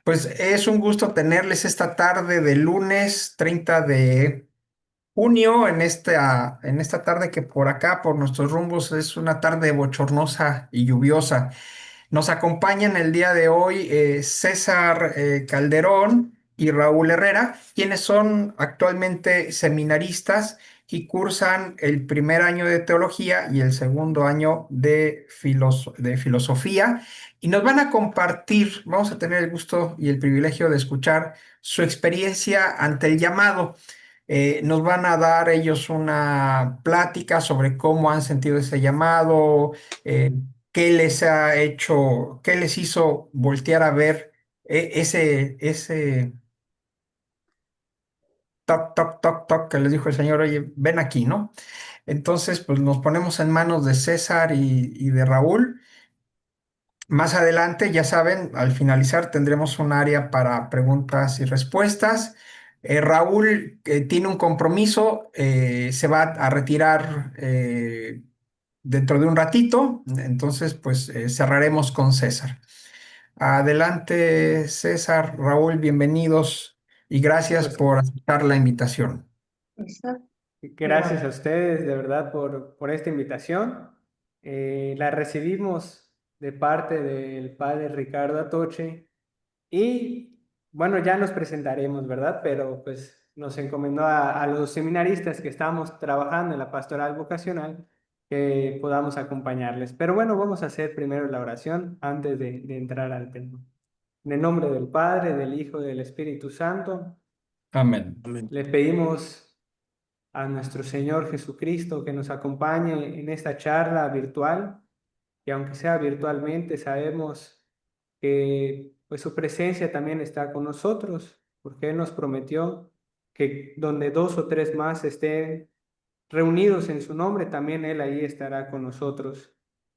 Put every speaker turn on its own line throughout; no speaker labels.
Pues es un gusto tenerles esta tarde de lunes 30 de junio, en esta tarde que por acá, por nuestros rumbos, es una tarde bochornosa y lluviosa. Nos acompañan el día de hoy César Calderón y Raúl Herrera, quienes son actualmente seminaristas y cursan el primer año de teología y el segundo año de filosofía. Y nos van a compartir, vamos a tener el gusto y el privilegio de escuchar su experiencia ante el llamado. Nos van a dar ellos una plática sobre cómo han sentido ese llamado, qué les ha hecho, qué les hizo voltear a ver ese toc, toc, toc, toc que les dijo el Señor, oye, ven aquí, ¿no? Entonces, pues nos ponemos en manos de César y de Raúl. Más adelante, ya saben, al finalizar tendremos un área para preguntas y respuestas. Raúl tiene un compromiso, se va a retirar dentro de un ratito, entonces pues cerraremos con César. Adelante, César, Raúl, bienvenidos y gracias
Pues
por aceptar la invitación.
gracias a ustedes de verdad por esta invitación. La recibimos de parte del padre Ricardo Atoche y bueno, ya nos presentaremos, ¿verdad? Pero pues nos encomendó a los seminaristas que estamos trabajando en la pastoral vocacional que podamos acompañarles. Pero bueno, vamos a hacer primero la oración antes de entrar al tema. En el nombre del Padre, del Hijo y del Espíritu Santo,
Amén.
Amén. Le pedimos a nuestro Señor Jesucristo que nos acompañe en esta charla virtual, que aunque sea virtualmente, sabemos que pues su presencia también está con nosotros, porque Él nos prometió que donde dos o tres más estén reunidos en su nombre, también Él ahí estará con nosotros.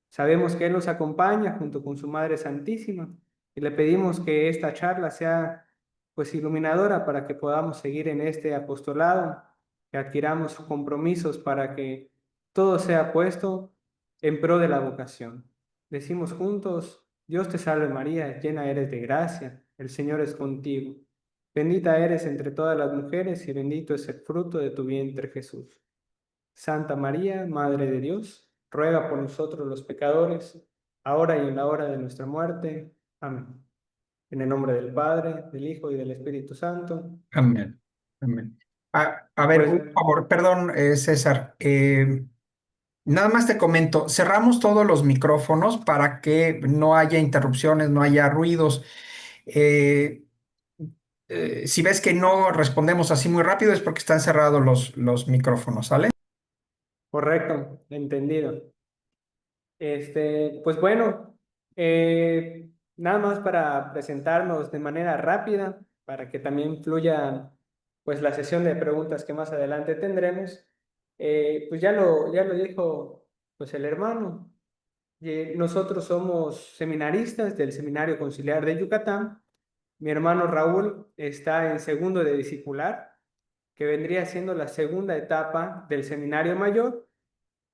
Sabemos que Él nos acompaña junto con su Madre Santísima y le pedimos que esta charla sea pues iluminadora para que podamos seguir en este apostolado, que adquiramos compromisos para que todo sea puesto en pro de la vocación. Decimos juntos, Dios te salve María, llena eres de gracia, el Señor es contigo. Bendita eres entre todas las mujeres y bendito es el fruto de tu vientre Jesús. Santa María, Madre de Dios, ruega por nosotros los pecadores, ahora y en la hora de nuestra muerte. Amén. En el nombre del Padre, del Hijo y del Espíritu Santo.
Amén. Amén. A ver,
Pues
un favor, perdón, César. Nada más te comento, cerramos todos los micrófonos para que no haya interrupciones, no haya ruidos. Eh, si ves que no respondemos así muy rápido es porque están cerrados los micrófonos, ¿sale?
correcto, entendido. Pues bueno, nada más para presentarnos de manera rápida, para que también fluya pues la sesión de preguntas que más adelante tendremos. Pues ya lo dijo pues el hermano. Nosotros somos seminaristas del Seminario Conciliar de Yucatán. Mi hermano Raúl está en segundo de discipular, que vendría siendo la segunda etapa del Seminario Mayor.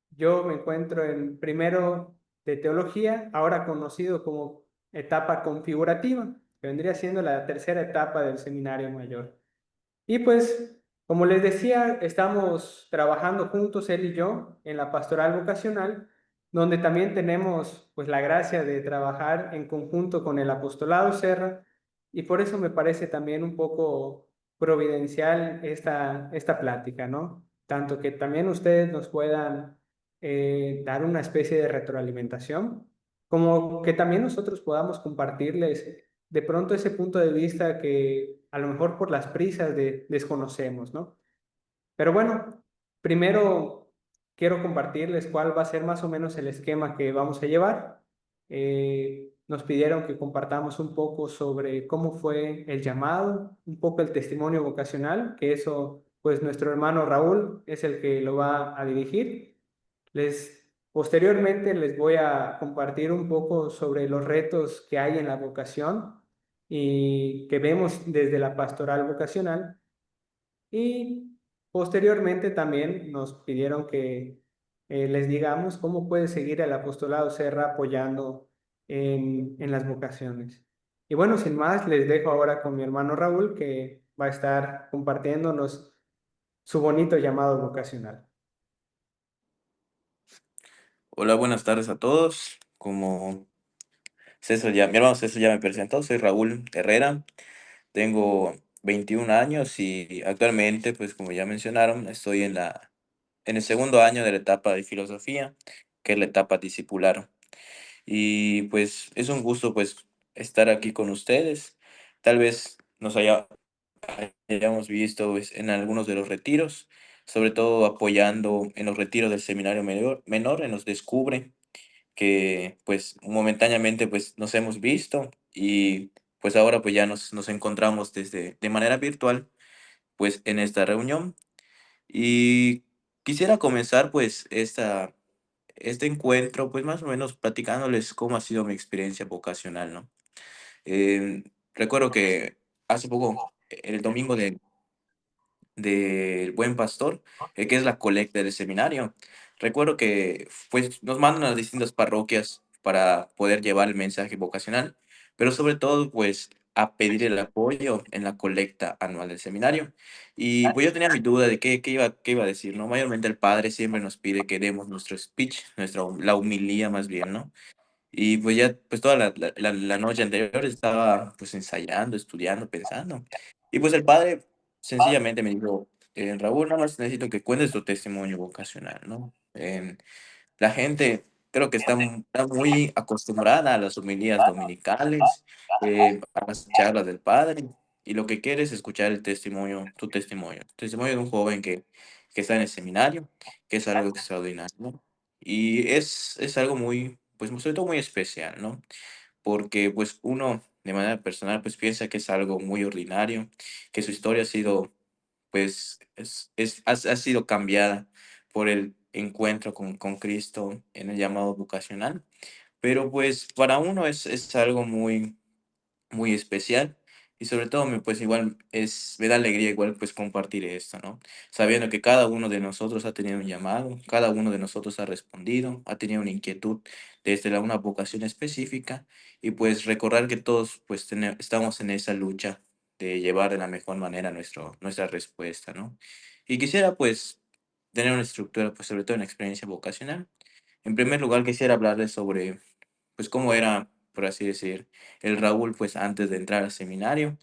Yo me encuentro en primero de teología, ahora conocido como etapa configurativa, que vendría siendo la tercera etapa del seminario mayor. Y pues, como les decía, estamos trabajando juntos, él y yo, en la pastoral vocacional, donde también tenemos pues la gracia de trabajar en conjunto con el apostolado Serra, y por eso me parece también un poco providencial esta plática, ¿no? Tanto que también ustedes nos puedan dar una especie de retroalimentación, como que también nosotros podamos compartirles de pronto ese punto de vista que a lo mejor por las prisas desconocemos, ¿no? Pero bueno, primero quiero compartirles cuál va a ser más o menos el esquema que vamos a llevar. Nos pidieron que compartamos un poco sobre cómo fue el llamado, un poco el testimonio vocacional, que eso, pues nuestro hermano Raúl es el que lo va a dirigir. Posteriormente les voy a compartir un poco sobre los retos que hay en la vocación y que vemos desde la pastoral vocacional. Y posteriormente también nos pidieron que les digamos cómo puede seguir el apostolado Serra apoyando en las vocaciones. Y bueno, sin más, les dejo ahora con mi hermano Raúl, que va a estar compartiéndonos su bonito llamado vocacional.
Hola, buenas tardes a todos. Como mi hermano César ya me presentó, soy Raúl Herrera, tengo 21 años y actualmente, pues como ya mencionaron, estoy en el segundo año de la etapa de filosofía, que es la etapa discipular. Y pues es un gusto pues estar aquí con ustedes. Tal vez hayamos visto pues, en algunos de los retiros, sobre todo apoyando en los retiros del seminario menor en los Descubre que pues momentáneamente pues nos hemos visto y pues ahora pues ya nos encontramos de manera virtual pues en esta reunión y quisiera comenzar pues este encuentro pues más o menos platicándoles cómo ha sido mi experiencia vocacional, ¿no? Eh, Recuerdo que hace poco, el domingo del Buen Pastor, que es la colecta del seminario. Recuerdo que pues, nos mandan a las distintas parroquias para poder llevar el mensaje vocacional, pero sobre todo pues a pedir el apoyo en la colecta anual del seminario. Y pues yo tenía mi duda de qué iba a decir, ¿no? Mayormente el padre siempre nos pide que demos nuestro speech, la humilía más bien, ¿no? Y pues ya, pues toda la noche anterior estaba pues ensayando, estudiando, pensando. Y pues el padre sencillamente me dijo, Raúl, nada más necesito que cuentes tu testimonio vocacional, ¿no? La gente creo que está muy acostumbrada a las homilías dominicales, a las charlas del padre, y lo que quiere es escuchar tu testimonio de un joven que está en el seminario, que es algo extraordinario, ¿no? Y es algo muy, pues sobre todo muy especial, ¿no? Porque pues uno de manera personal pues piensa que es algo muy ordinario, que su historia ha sido pues ha sido cambiada por el encuentro con Cristo en el llamado vocacional, pero pues para uno es algo muy, muy especial y sobre todo pues igual me da alegría igual pues compartir esto, ¿no? Sabiendo que cada uno de nosotros ha tenido un llamado, cada uno de nosotros ha respondido, ha tenido una inquietud desde una vocación específica y pues recordar que todos pues estamos en esa lucha de llevar de la mejor manera nuestra respuesta, ¿no? Y quisiera pues tener una estructura pues sobre todo una experiencia vocacional. En primer lugar quisiera hablarles sobre pues cómo era, por así decir, el Raúl, pues antes de entrar al seminario.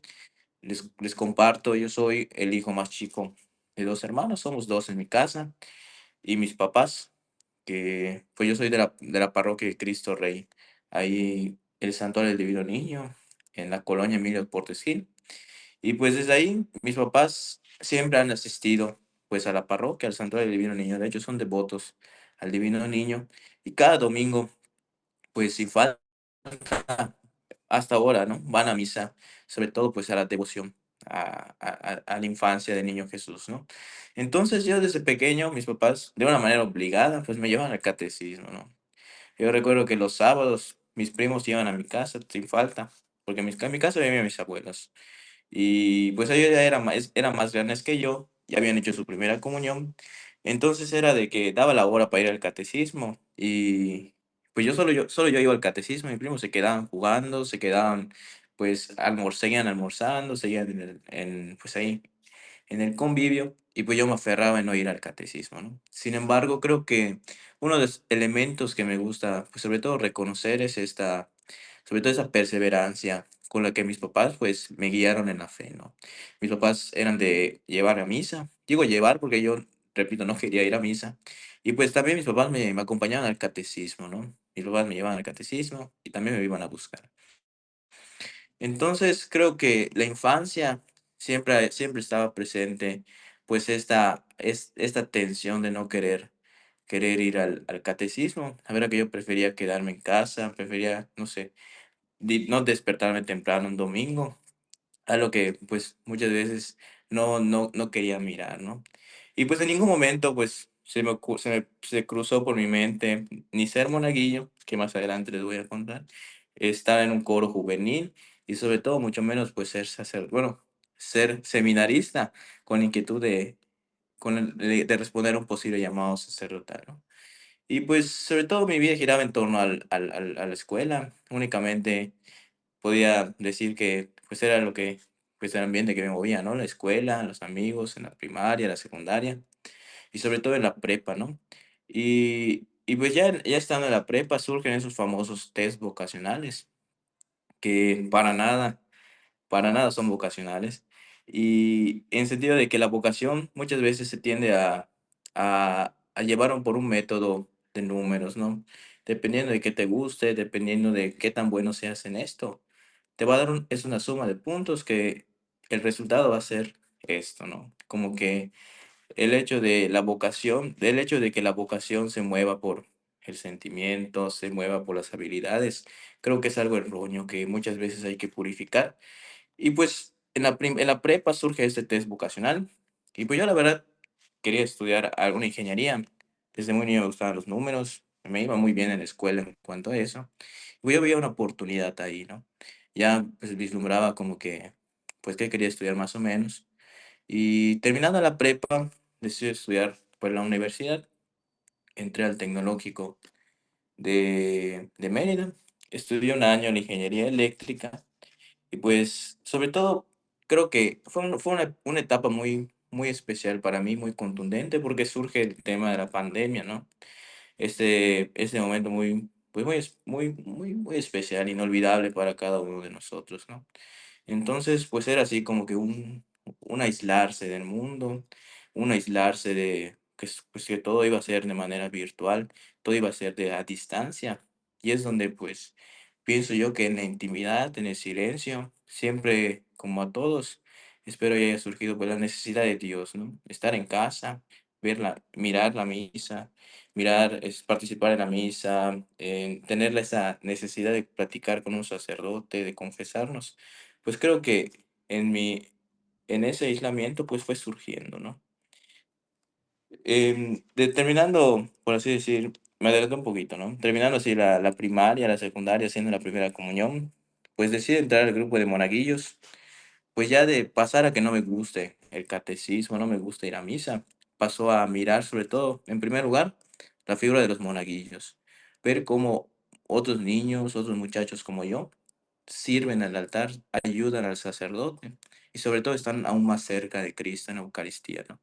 Les comparto, yo soy el hijo más chico de dos hermanos, somos dos en mi casa, y mis papás, que pues yo soy de la parroquia de Cristo Rey, ahí el Santuario del Divino Niño, en la colonia Emilio Portes Gil. Y pues desde ahí mis papás siempre han asistido pues a la parroquia, al Santuario del Divino Niño, de hecho son devotos al Divino Niño, y cada domingo, pues sin falta, hasta ahora, ¿no? Van a misa, sobre todo pues a la devoción a la infancia del niño Jesús, ¿no? Entonces yo desde pequeño, mis papás, de una manera obligada, pues me llevan al catecismo, ¿no? Yo recuerdo que los sábados mis primos iban a mi casa sin falta, porque en mi casa vivían mis abuelos. Y pues ellos ya eran más grandes que yo, ya habían hecho su primera comunión. Entonces era de que daba la hora para ir al catecismo y pues yo iba al catecismo, mis primos se quedaban jugando, se quedaban pues seguían almorzando, seguían pues ahí en el convivio y pues yo me aferraba en no ir al catecismo, ¿no? Sin embargo, creo que uno de los elementos que me gusta, pues sobre todo reconocer es sobre todo esa perseverancia con la que mis papás pues me guiaron en la fe, ¿no? Mis papás eran de llevar a misa, digo llevar porque yo, repito, no quería ir a misa, y pues también mis papás me acompañaban al catecismo, ¿no? Mis papás me llevaban al catecismo y también me iban a buscar. Entonces, creo que la infancia siempre estaba presente, pues esta tensión de no querer ir al catecismo. La verdad que yo prefería quedarme en casa, prefería, no sé, no despertarme temprano un domingo, a lo que pues muchas veces no quería mirar, ¿no? Y pues en ningún momento pues se cruzó por mi mente ni ser monaguillo, que más adelante les voy a contar, estar en un coro juvenil y sobre todo mucho menos pues ser seminarista con inquietud de responder a un posible llamado sacerdotal, ¿no? Y pues sobre todo mi vida giraba en torno a la escuela, únicamente podía decir que pues era lo que, pues el ambiente que me movía, ¿no? La escuela, los amigos, en la primaria, la secundaria y sobre todo en la prepa, ¿no? Y pues ya estando en la prepa surgen esos famosos test vocacionales que para nada son vocacionales. Y en sentido de que la vocación muchas veces se tiende a llevar por un método de números, ¿no? Dependiendo de qué te guste, dependiendo de qué tan bueno seas en esto, te va a dar es una suma de puntos que el resultado va a ser esto, ¿no? Como que el hecho de que la vocación se mueva por el sentimiento, se mueva por las habilidades, creo que es algo erróneo que muchas veces hay que purificar y pues en la prepa surge este test vocacional. Y pues yo la verdad quería estudiar alguna ingeniería. Desde muy niño me gustaban los números. Me iba muy bien en la escuela en cuanto a eso. Y yo veía una oportunidad ahí, ¿no? Ya pues vislumbraba como que, pues que quería estudiar más o menos. Y terminando la prepa, decidí estudiar pues la universidad. Entré al tecnológico de Mérida. Estudié un año en ingeniería eléctrica. Y pues, sobre todo, creo que fue una etapa muy especial para mí, muy contundente, porque surge el tema de la pandemia, ¿no? Este momento pues muy especial, inolvidable para cada uno de nosotros, ¿no? Entonces, pues era así como que un aislarse del mundo, un aislarse de pues, que todo iba a ser de manera virtual, todo iba a ser a distancia. Y es donde pues pienso yo que en la intimidad, en el silencio, siempre como a todos, espero haya surgido pues la necesidad de Dios, ¿no? Estar en casa, mirar la misa, participar en la misa, tener esa necesidad de platicar con un sacerdote, de confesarnos. Pues creo que en ese aislamiento, pues fue surgiendo, ¿no? Terminando, por así decir, me adelanto un poquito, ¿no? Terminando así la primaria, la secundaria, haciendo la primera comunión, pues decidí entrar al grupo de monaguillos, pues ya de pasar a que no me guste el catecismo, no me gusta ir a misa, pasó a mirar sobre todo, en primer lugar, la figura de los monaguillos, ver cómo otros niños, otros muchachos como yo, sirven al altar, ayudan al sacerdote y sobre todo están aún más cerca de Cristo en la Eucaristía, ¿no?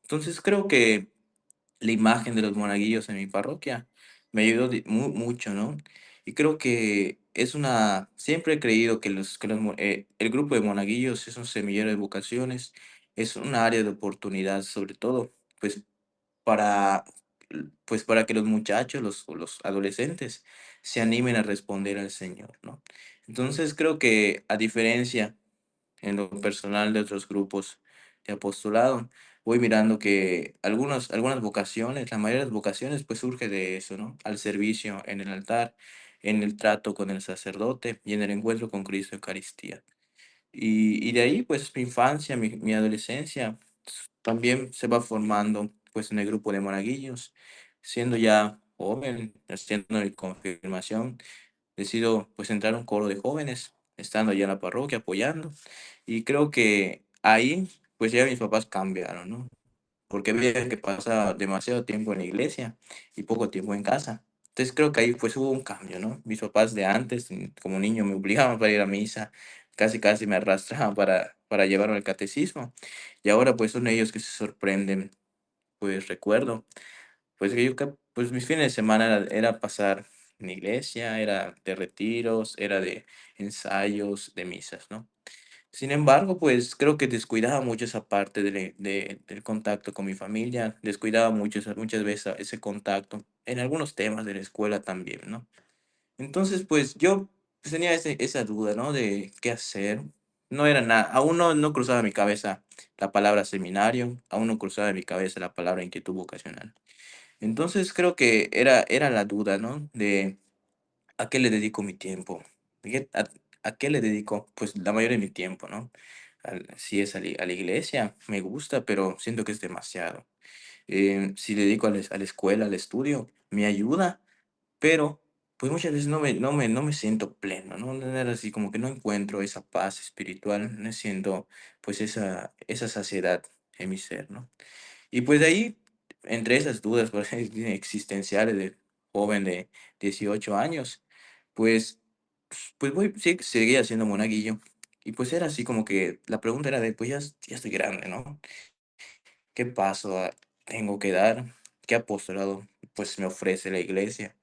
Entonces creo que la imagen de los monaguillos en mi parroquia me ayudó mucho, ¿no? Y creo que siempre he creído que el grupo de monaguillos es un semillero de vocaciones, es un área de oportunidad sobre todo, pues para, para que los muchachos, los adolescentes, se animen a responder al Señor, ¿no? Entonces creo que a diferencia en lo personal de otros grupos de apostolado, voy mirando que algunas vocaciones, la mayoría de las vocaciones, pues surge de eso, ¿no? Al servicio en el altar, en el trato con el sacerdote y en el encuentro con Cristo en Eucaristía. Y de ahí, pues mi infancia, mi adolescencia, también se va formando, pues en el grupo de monaguillos, siendo ya joven, haciendo mi confirmación decido pues entrar a un coro de jóvenes, estando allá en la parroquia apoyando. Y creo que ahí pues ya mis papás cambiaron, ¿no? Porque veía que pasaba demasiado tiempo en la iglesia y poco tiempo en casa. Entonces creo que ahí pues hubo un cambio, ¿no? Mis papás de antes, como niño, me obligaban para ir a misa, casi me arrastraban para llevarme al catecismo. Y ahora pues son ellos que se sorprenden. Pues recuerdo pues que pues mis fines de semana era pasar en la iglesia, era de retiros, era de ensayos, de misas, ¿no? Sin embargo, pues creo que descuidaba mucho esa parte del contacto con mi familia, descuidaba muchas veces ese contacto en algunos temas de la escuela también, ¿no? Entonces, pues yo pues, tenía esa duda, ¿no? De qué hacer. No era nada, aún no cruzaba mi cabeza la palabra seminario, aún no cruzaba mi cabeza la palabra inquietud vocacional. Entonces creo que era la duda, ¿no? De a qué le dedico mi tiempo. ¿A qué le dedico? Pues la mayoría de mi tiempo, ¿no? Si es a la iglesia, me gusta, pero siento que es demasiado. Si le dedico a la escuela, al estudio, me ayuda, pero pues muchas veces no me siento pleno, ¿no? No era así como que no encuentro esa paz espiritual, no siento pues esa saciedad en mi ser, ¿no? Y pues de ahí, entre esas dudas por así decir, existenciales de joven de 18 años, pues pues voy, sí, seguía siendo monaguillo. Y pues era así como que la pregunta era de, pues ya estoy grande, ¿no? ¿Qué paso tengo que dar? ¿Qué apostolado pues me ofrece la iglesia?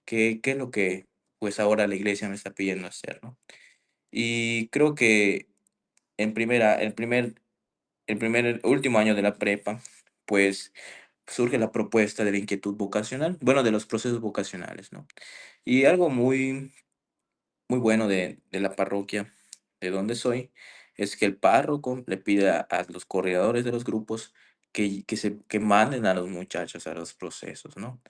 ¿Qué es lo que pues ahora la iglesia me está pidiendo hacer, ¿no? Y creo que en primera, el último año de la prepa, pues surge la propuesta de la inquietud vocacional, bueno, de los procesos vocacionales, ¿no? Y algo muy bueno de la parroquia de donde soy es que el párroco le pide a los coordinadores de los grupos que manden a los muchachos a los procesos, ¿no?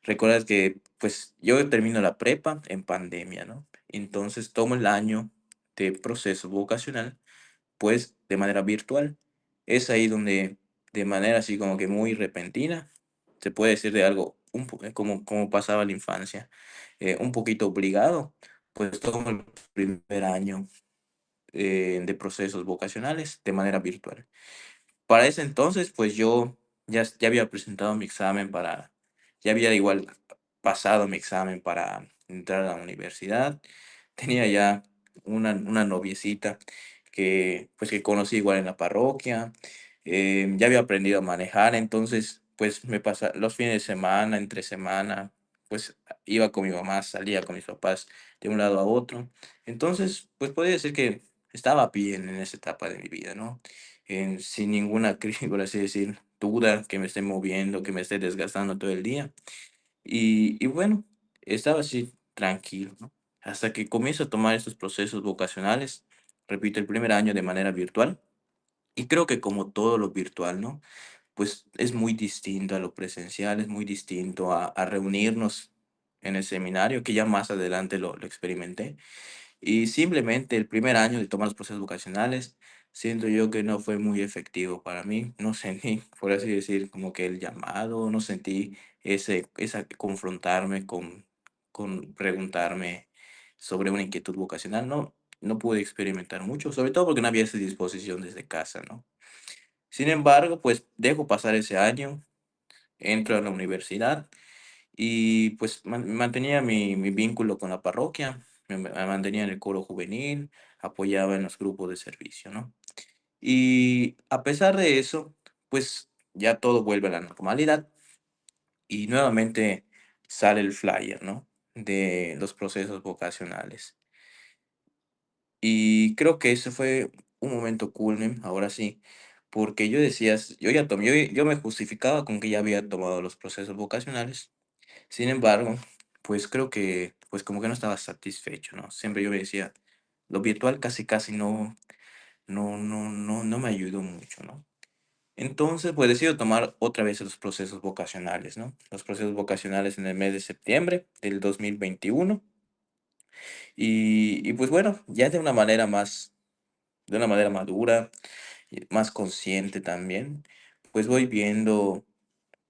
Recuerdas que pues yo termino la prepa en pandemia, ¿no? Entonces tomo el año de proceso vocacional pues de manera virtual. Es ahí donde de manera así como que muy repentina, se puede decir de algo como pasaba la infancia, un poquito obligado, pues todo el primer año de procesos vocacionales de manera virtual. Para ese entonces, pues yo ya había presentado mi examen ya había igual pasado mi examen para entrar a la universidad. Tenía ya una noviecita pues que conocí igual en la parroquia. Ya había aprendido a manejar, entonces pues me pasa los fines de semana, entre semana, pues iba con mi mamá, salía con mis papás de un lado a otro. Entonces, pues podría decir que estaba bien en esa etapa de mi vida, ¿no? Sin ninguna, por así decir, duda que me esté moviendo, que me esté desgastando todo el día. Y bueno, estaba así tranquilo, ¿no? Hasta que comienzo a tomar estos procesos vocacionales, repito, el primer año de manera virtual. Y creo que como todo lo virtual, ¿no? Pues es muy distinto a lo presencial, es muy distinto a reunirnos en el seminario, que ya más adelante lo experimenté. Y simplemente el primer año de tomar los procesos vocacionales, siento yo que no fue muy efectivo para mí. No sentí, por así decir, como que el llamado, no sentí esa confrontarme con preguntarme sobre una inquietud vocacional. No pude experimentar mucho, sobre todo porque no había esa disposición desde casa, ¿no? Sin embargo, pues dejo pasar ese año, entro a la universidad y pues mantenía mi vínculo con la parroquia, me mantenía en el coro juvenil, apoyaba en los grupos de servicio, ¿no? Y a pesar de eso, pues ya todo vuelve a la normalidad y nuevamente sale el flyer, ¿no? De los procesos vocacionales. Y creo que ese fue un momento culmen, ahora sí, porque yo decía, yo ya tomé, yo me justificaba con que ya había tomado los procesos vocacionales. Sin embargo, pues creo que, pues como que no estaba satisfecho, ¿no? Siempre yo me decía, lo virtual casi no me ayudó mucho, ¿no? Entonces, pues decido tomar otra vez los procesos vocacionales, ¿no? Los procesos vocacionales en el mes de septiembre del 2021. Y pues bueno, ya de una manera madura, y más consciente también, pues voy viendo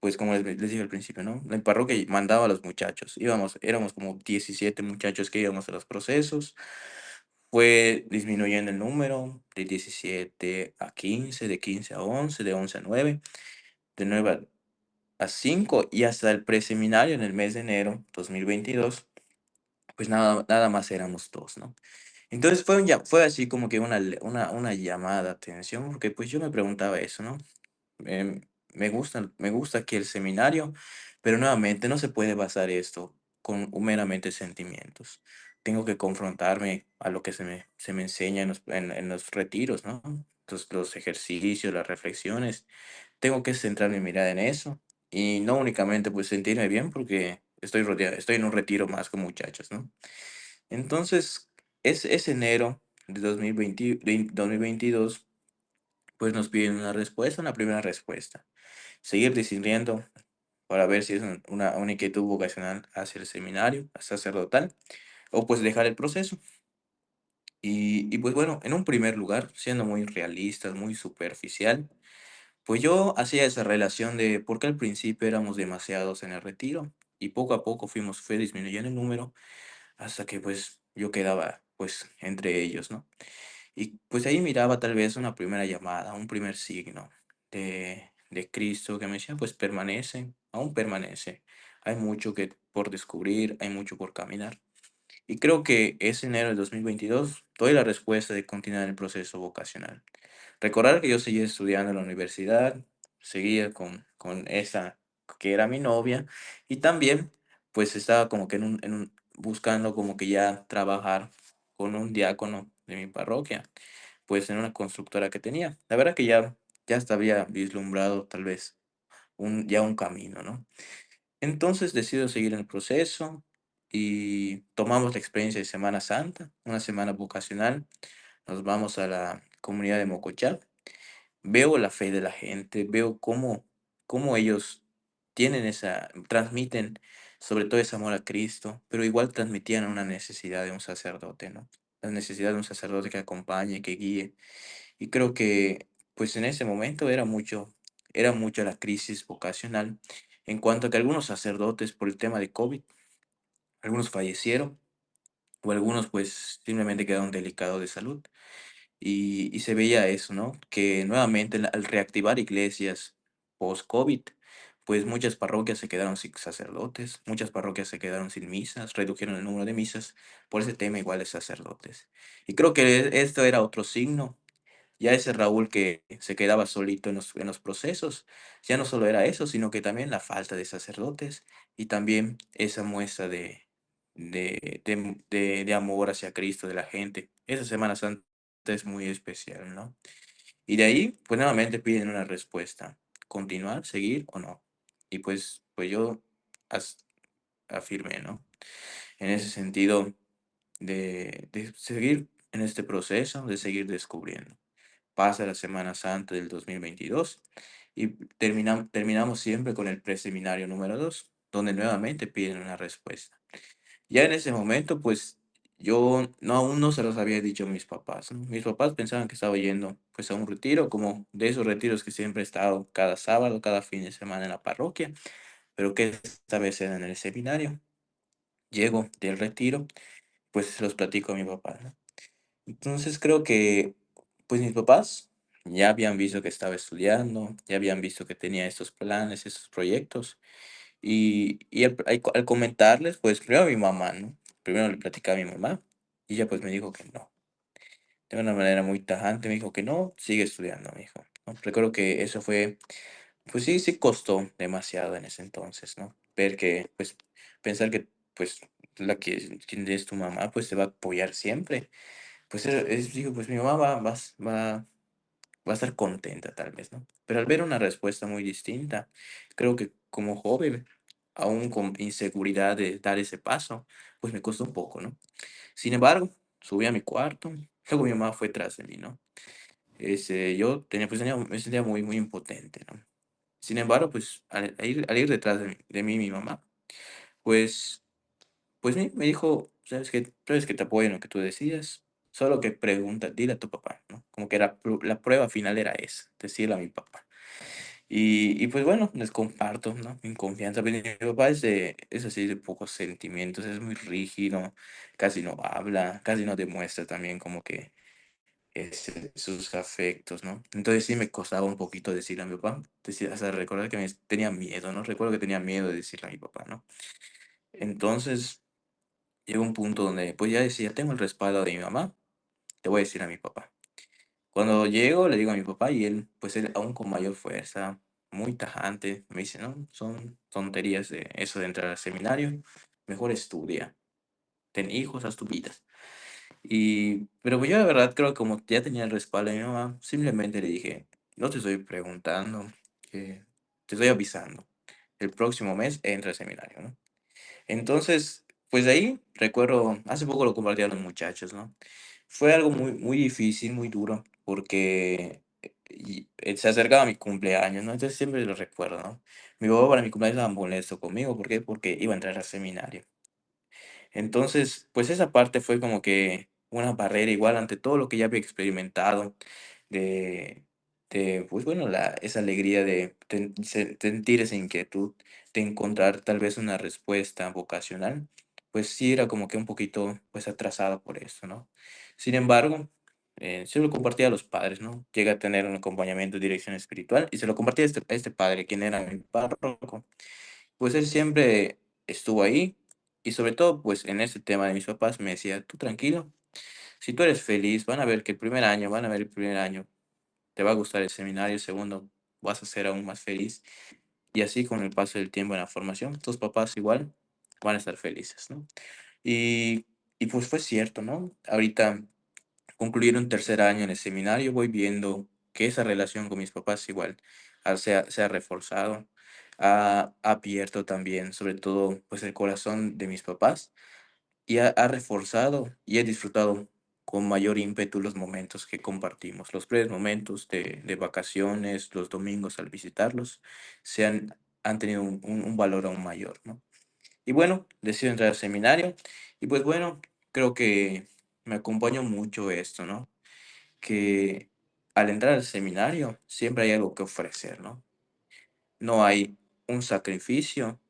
pues como les dije al principio, ¿no? La parroquia mandaba a los muchachos. Éramos como 17 muchachos que íbamos a los procesos. Fue disminuyendo el número de 17 a 15, de 15 a 11, de 11 a 9, de 9 a 5 y hasta el preseminario en el mes de enero 2022, pues nada más éramos dos, ¿no? Entonces fue así como que una llamada de atención, porque pues yo me preguntaba eso, ¿no? em, me gusta aquí el seminario, pero nuevamente no se puede basar esto con meramente sentimientos. Tengo que confrontarme a lo que se me enseña en los retiros, ¿no? Los ejercicios, las reflexiones. Tengo que centrar mi mirada en eso y no únicamente pues sentirme bien porque estoy en un retiro más con muchachos, ¿no? Entonces, es enero de 2022, pues nos piden una primera respuesta, seguir decidiendo para ver si es una inquietud vocacional hacia el seminario, sacerdotal, o pues dejar el proceso. Y pues bueno, en un primer lugar, siendo muy realistas, muy superficial, pues yo hacía esa relación de por qué al principio éramos demasiados en el retiro y poco a poco fue disminuyendo el número hasta que pues yo quedaba pues entre ellos, ¿no? Y pues ahí miraba tal vez una primera llamada, un primer signo de Cristo que me decía, pues permanece, aún permanece. Hay mucho que por descubrir, hay mucho por caminar. Y creo que ese enero del 2022 doy la respuesta de continuar el proceso vocacional. Recordar que yo seguía estudiando en la universidad, seguía con esa que era mi novia y también pues estaba como que buscando como que ya trabajar con un diácono de mi parroquia, pues en una constructora que tenía. La verdad que ya hasta había vislumbrado tal vez ya un camino, ¿no? Entonces decido seguir en el proceso y tomamos la experiencia de Semana Santa, una semana vocacional. Nos vamos a la comunidad de Mocochá. Veo la fe de la gente, veo cómo ellos transmiten sobre todo ese amor a Cristo, pero igual transmitían una necesidad de un sacerdote, ¿no? La necesidad de un sacerdote que acompañe, que guíe. Y creo que, pues en ese momento era mucho la crisis vocacional, en cuanto a que algunos sacerdotes por el tema de COVID, algunos fallecieron o algunos pues simplemente quedaron delicados de salud. Y se veía eso, ¿no? Que nuevamente al reactivar iglesias post-COVID, pues muchas parroquias se quedaron sin sacerdotes, muchas parroquias se quedaron sin misas, redujeron el número de misas por ese tema igual de sacerdotes. Y creo que esto era otro signo. Ya ese Raúl que se quedaba solito en los procesos, ya no solo era eso, sino que también la falta de sacerdotes y también esa muestra de amor hacia Cristo de la gente. Esa Semana Santa es muy especial, ¿no? Y de ahí, pues nuevamente piden una respuesta, continuar, seguir o no. Y pues yo as- afirmé, ¿no? En ese sentido de seguir en este proceso, de seguir descubriendo. Pasa la Semana Santa del 2022 y terminamos siempre con el preseminario número 2 donde nuevamente piden una respuesta. Ya en ese momento, pues yo aún no se los había dicho a mis papás, ¿no? Mis papás pensaban que estaba yendo pues a un retiro, como de esos retiros que siempre he estado cada sábado, cada fin de semana en la parroquia, pero que esta vez era en el seminario. Llego del retiro, pues se los platico a mi papá, ¿no? Entonces creo que, pues mis papás ya habían visto que estaba estudiando, ya habían visto que tenía estos planes, estos proyectos, y al comentarles, pues primero a mi mamá, ¿no? Primero le platicaba a mi mamá, y ella pues me dijo que no. De una manera muy tajante me dijo que no, sigue estudiando, me dijo, ¿no? Recuerdo que eso fue, pues sí, sí costó demasiado en ese entonces, ¿no? Ver que, pues, pensar que, pues, quien es tu mamá, pues te va a apoyar siempre pues digo, pues mi mamá va a estar contenta tal vez, ¿no? Pero al ver una respuesta muy distinta, creo que como joven, aún con inseguridad de dar ese paso, pues me costó un poco, ¿no? Sin embargo, subí a mi cuarto, luego mi mamá fue tras de mí, ¿no? Yo me sentía muy, muy impotente, ¿no? Sin embargo, pues al ir detrás de mí, mi mamá, pues pues me dijo, sabes que te apoyo en lo que tú decidas, solo que pregunta, dile a tu papá, ¿no? Como que la prueba final era esa, decirle a mi papá. Y pues bueno, les comparto, ¿no? Mi confianza. Pero mi papá es así de pocos sentimientos, es muy rígido, casi no habla, casi no demuestra también como que sus afectos, ¿no? Entonces sí me costaba un poquito decirle a mi papá, hasta recordar que tenía miedo, ¿no? Recuerdo que tenía miedo de decirle a mi papá, ¿no? Entonces llegó un punto donde pues ya decía, tengo el respaldo de mi mamá, te voy a decir a mi papá. Cuando llego, le digo a mi papá y él, pues él aún con mayor fuerza, muy tajante, me dice, no, son tonterías de eso de entrar al seminario, mejor estudia, ten hijos, haz tu vida. Pero pues yo de verdad creo que como ya tenía el respaldo de mi mamá, simplemente le dije, no te estoy preguntando, te estoy avisando, el próximo mes entra al seminario, ¿no? Entonces, pues de ahí recuerdo, hace poco lo compartí a los muchachos, ¿no? Fue algo muy, muy difícil, muy duro, porque se acercaba mi cumpleaños, ¿no? Entonces siempre lo recuerdo, ¿no? Mi papá para mi cumpleaños estaba molesto conmigo, ¿por qué? Porque iba a entrar al seminario. Entonces, pues esa parte fue como que una barrera igual ante todo lo que ya había experimentado, de, pues bueno, esa alegría de sentir esa inquietud, de encontrar tal vez una respuesta vocacional, pues sí era como que un poquito pues atrasado por eso, ¿no? Sin embargo, se lo compartía a los padres, ¿no? Llega a tener un acompañamiento de dirección espiritual y se lo compartía a este padre, quien era mi párroco. Pues él siempre estuvo ahí, Y sobre todo, pues en este tema de mis papás me decía, tú tranquilo, si tú eres feliz, van a ver el primer año, te va a gustar el seminario, el segundo vas a ser aún más feliz. Y así con el paso del tiempo en la formación, tus papás igual van a estar felices, ¿no? Y, y pues fue cierto, ¿no? Ahorita concluir un tercer año en el seminario, voy viendo que esa relación con mis papás igual se ha reforzado, ha abierto también, sobre todo, pues el corazón de mis papás y ha reforzado y he disfrutado con mayor ímpetu los momentos que compartimos. Los breves momentos de vacaciones, los domingos al visitarlos, han tenido un valor aún mayor, ¿no? Y bueno, decido entrar al seminario y pues bueno, creo que me acompañó mucho esto, ¿no? Que al entrar al seminario siempre hay algo que ofrecer, ¿no? No hay un sacrificio,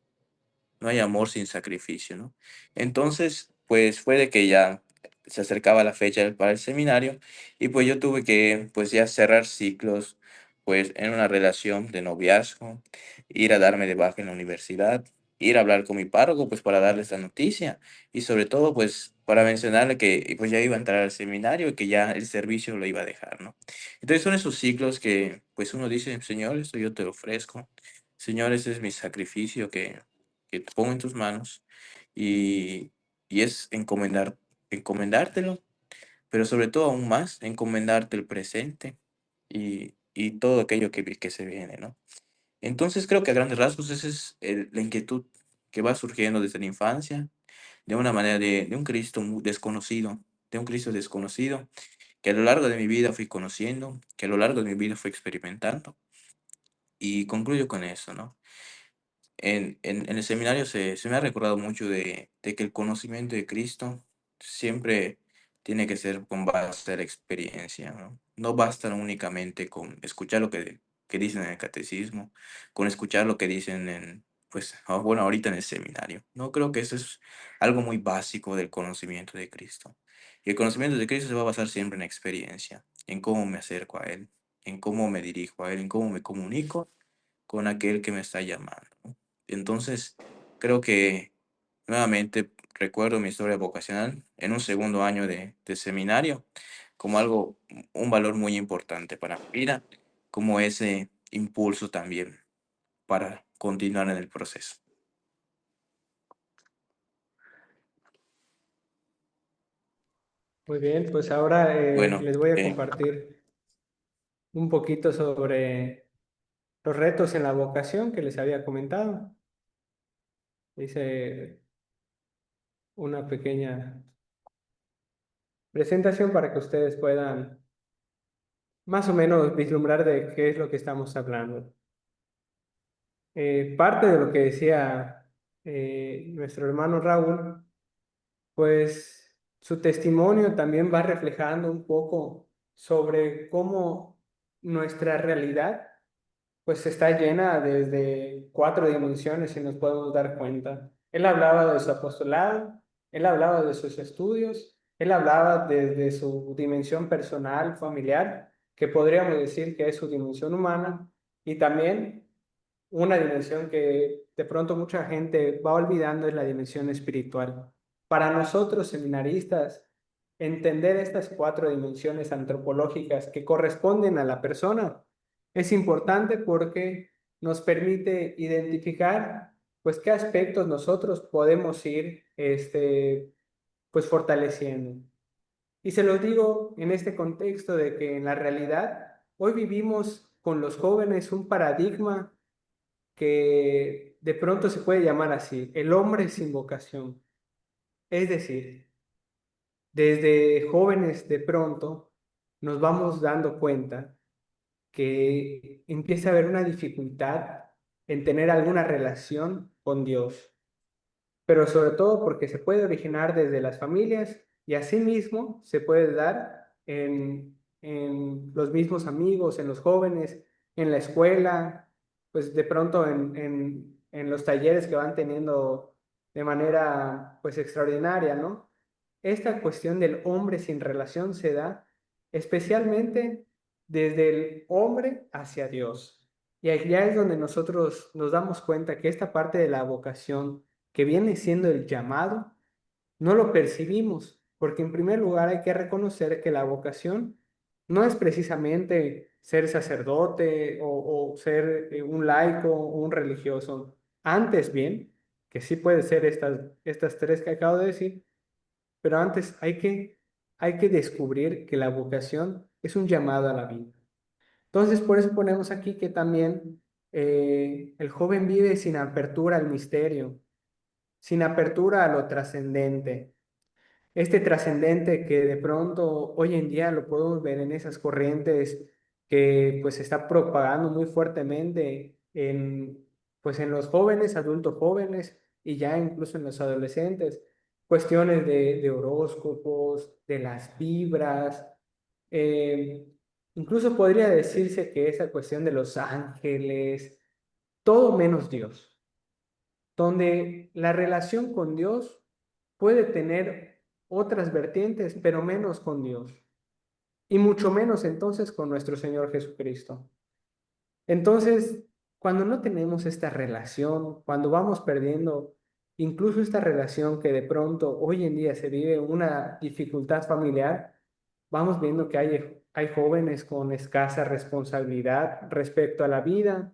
no hay amor sin sacrificio, ¿no? Entonces, pues fue de que ya se acercaba la fecha para el seminario y pues yo tuve que pues ya cerrar ciclos pues en una relación de noviazgo, ir a darme de baja en la universidad, ir a hablar con mi párroco pues para darle esta noticia y sobre todo pues para mencionarle que pues ya iba a entrar al seminario y que ya el servicio lo iba a dejar, ¿no? Entonces son esos ciclos que pues uno dice, Señor, esto yo te lo ofrezco. Señor, ese es mi sacrificio que te pongo en tus manos y, y es encomendártelo, pero sobre todo aún más, encomendarte el presente y todo aquello que se viene, ¿no? Entonces creo que a grandes rasgos esa es la inquietud que va surgiendo desde la infancia, de una manera de un Cristo desconocido, de un Cristo desconocido, que a lo largo de mi vida fui conociendo, que a lo largo de mi vida fui experimentando, y concluyo con eso, ¿no? En el seminario se me ha recordado mucho de que el conocimiento de Cristo siempre tiene que ser con base a la experiencia, ¿no? No basta únicamente con escuchar lo que dicen en el catecismo, con escuchar lo que dicen pues, bueno, ahorita en el seminario. No creo que eso es algo muy básico del conocimiento de Cristo. Y el conocimiento de Cristo se va a basar siempre en experiencia, en cómo me acerco a Él, en cómo me dirijo a Él, en cómo me comunico con aquel que me está llamando, ¿no? Entonces, creo que nuevamente recuerdo mi historia vocacional en un segundo año de seminario como algo, un valor muy importante para mi vida, como ese impulso también para continuar en el proceso.
Muy bien, pues ahora
Bueno,
les voy a compartir un poquito sobre los retos en la vocación que les había comentado. Hice una pequeña presentación para que ustedes puedan más o menos vislumbrar de qué es lo que estamos hablando. Parte de lo que decía nuestro hermano Raúl, pues su testimonio también va reflejando un poco sobre cómo nuestra realidad pues está llena desde cuatro dimensiones, si nos podemos dar cuenta. Él hablaba de su apostolado, él hablaba de sus estudios, él hablaba desde su dimensión personal, familiar, que podríamos decir que es su dimensión humana, y también una dimensión que de pronto mucha gente va olvidando es la dimensión espiritual. Para nosotros, seminaristas, entender estas cuatro dimensiones antropológicas que corresponden a la persona es importante porque nos permite identificar pues qué aspectos nosotros podemos ir pues fortaleciendo. Y se los digo en este contexto de que en la realidad hoy vivimos con los jóvenes un paradigma que de pronto se puede llamar así, el hombre sin vocación. Es decir, desde jóvenes de pronto nos vamos dando cuenta que empieza a haber una dificultad en tener alguna relación con Dios, pero sobre todo porque se puede originar desde las familias y asimismo se puede dar en los mismos amigos, en los jóvenes, en la escuela, pues de pronto en los talleres que van teniendo de manera pues extraordinaria, ¿no? Esta cuestión del hombre sin relación se da especialmente desde el hombre hacia Dios. Y allá es donde nosotros nos damos cuenta que esta parte de la vocación que viene siendo el llamado, no lo percibimos, porque en primer lugar hay que reconocer que la vocación no es precisamente ser sacerdote o ser un laico o un religioso. Antes bien, que sí puede ser estas tres que acabo de decir, pero antes hay que descubrir que la vocación es un llamado a la vida. Entonces, por eso ponemos aquí que también el joven vive sin apertura al misterio, sin apertura a lo trascendente. Este trascendente que de pronto hoy en día lo podemos ver en esas corrientes que pues se está propagando muy fuertemente pues en los jóvenes, adultos jóvenes y ya incluso en los adolescentes, cuestiones de horóscopos, de las vibras, eh, incluso podría decirse que esa cuestión de los ángeles, todo menos Dios, donde la relación con Dios puede tener otras vertientes, pero menos con Dios, y mucho menos entonces con nuestro Señor Jesucristo. Entonces, cuando no tenemos esta relación, cuando vamos perdiendo incluso esta relación que de pronto hoy en día se vive una dificultad familiar, vamos viendo que hay jóvenes con escasa responsabilidad respecto a la vida,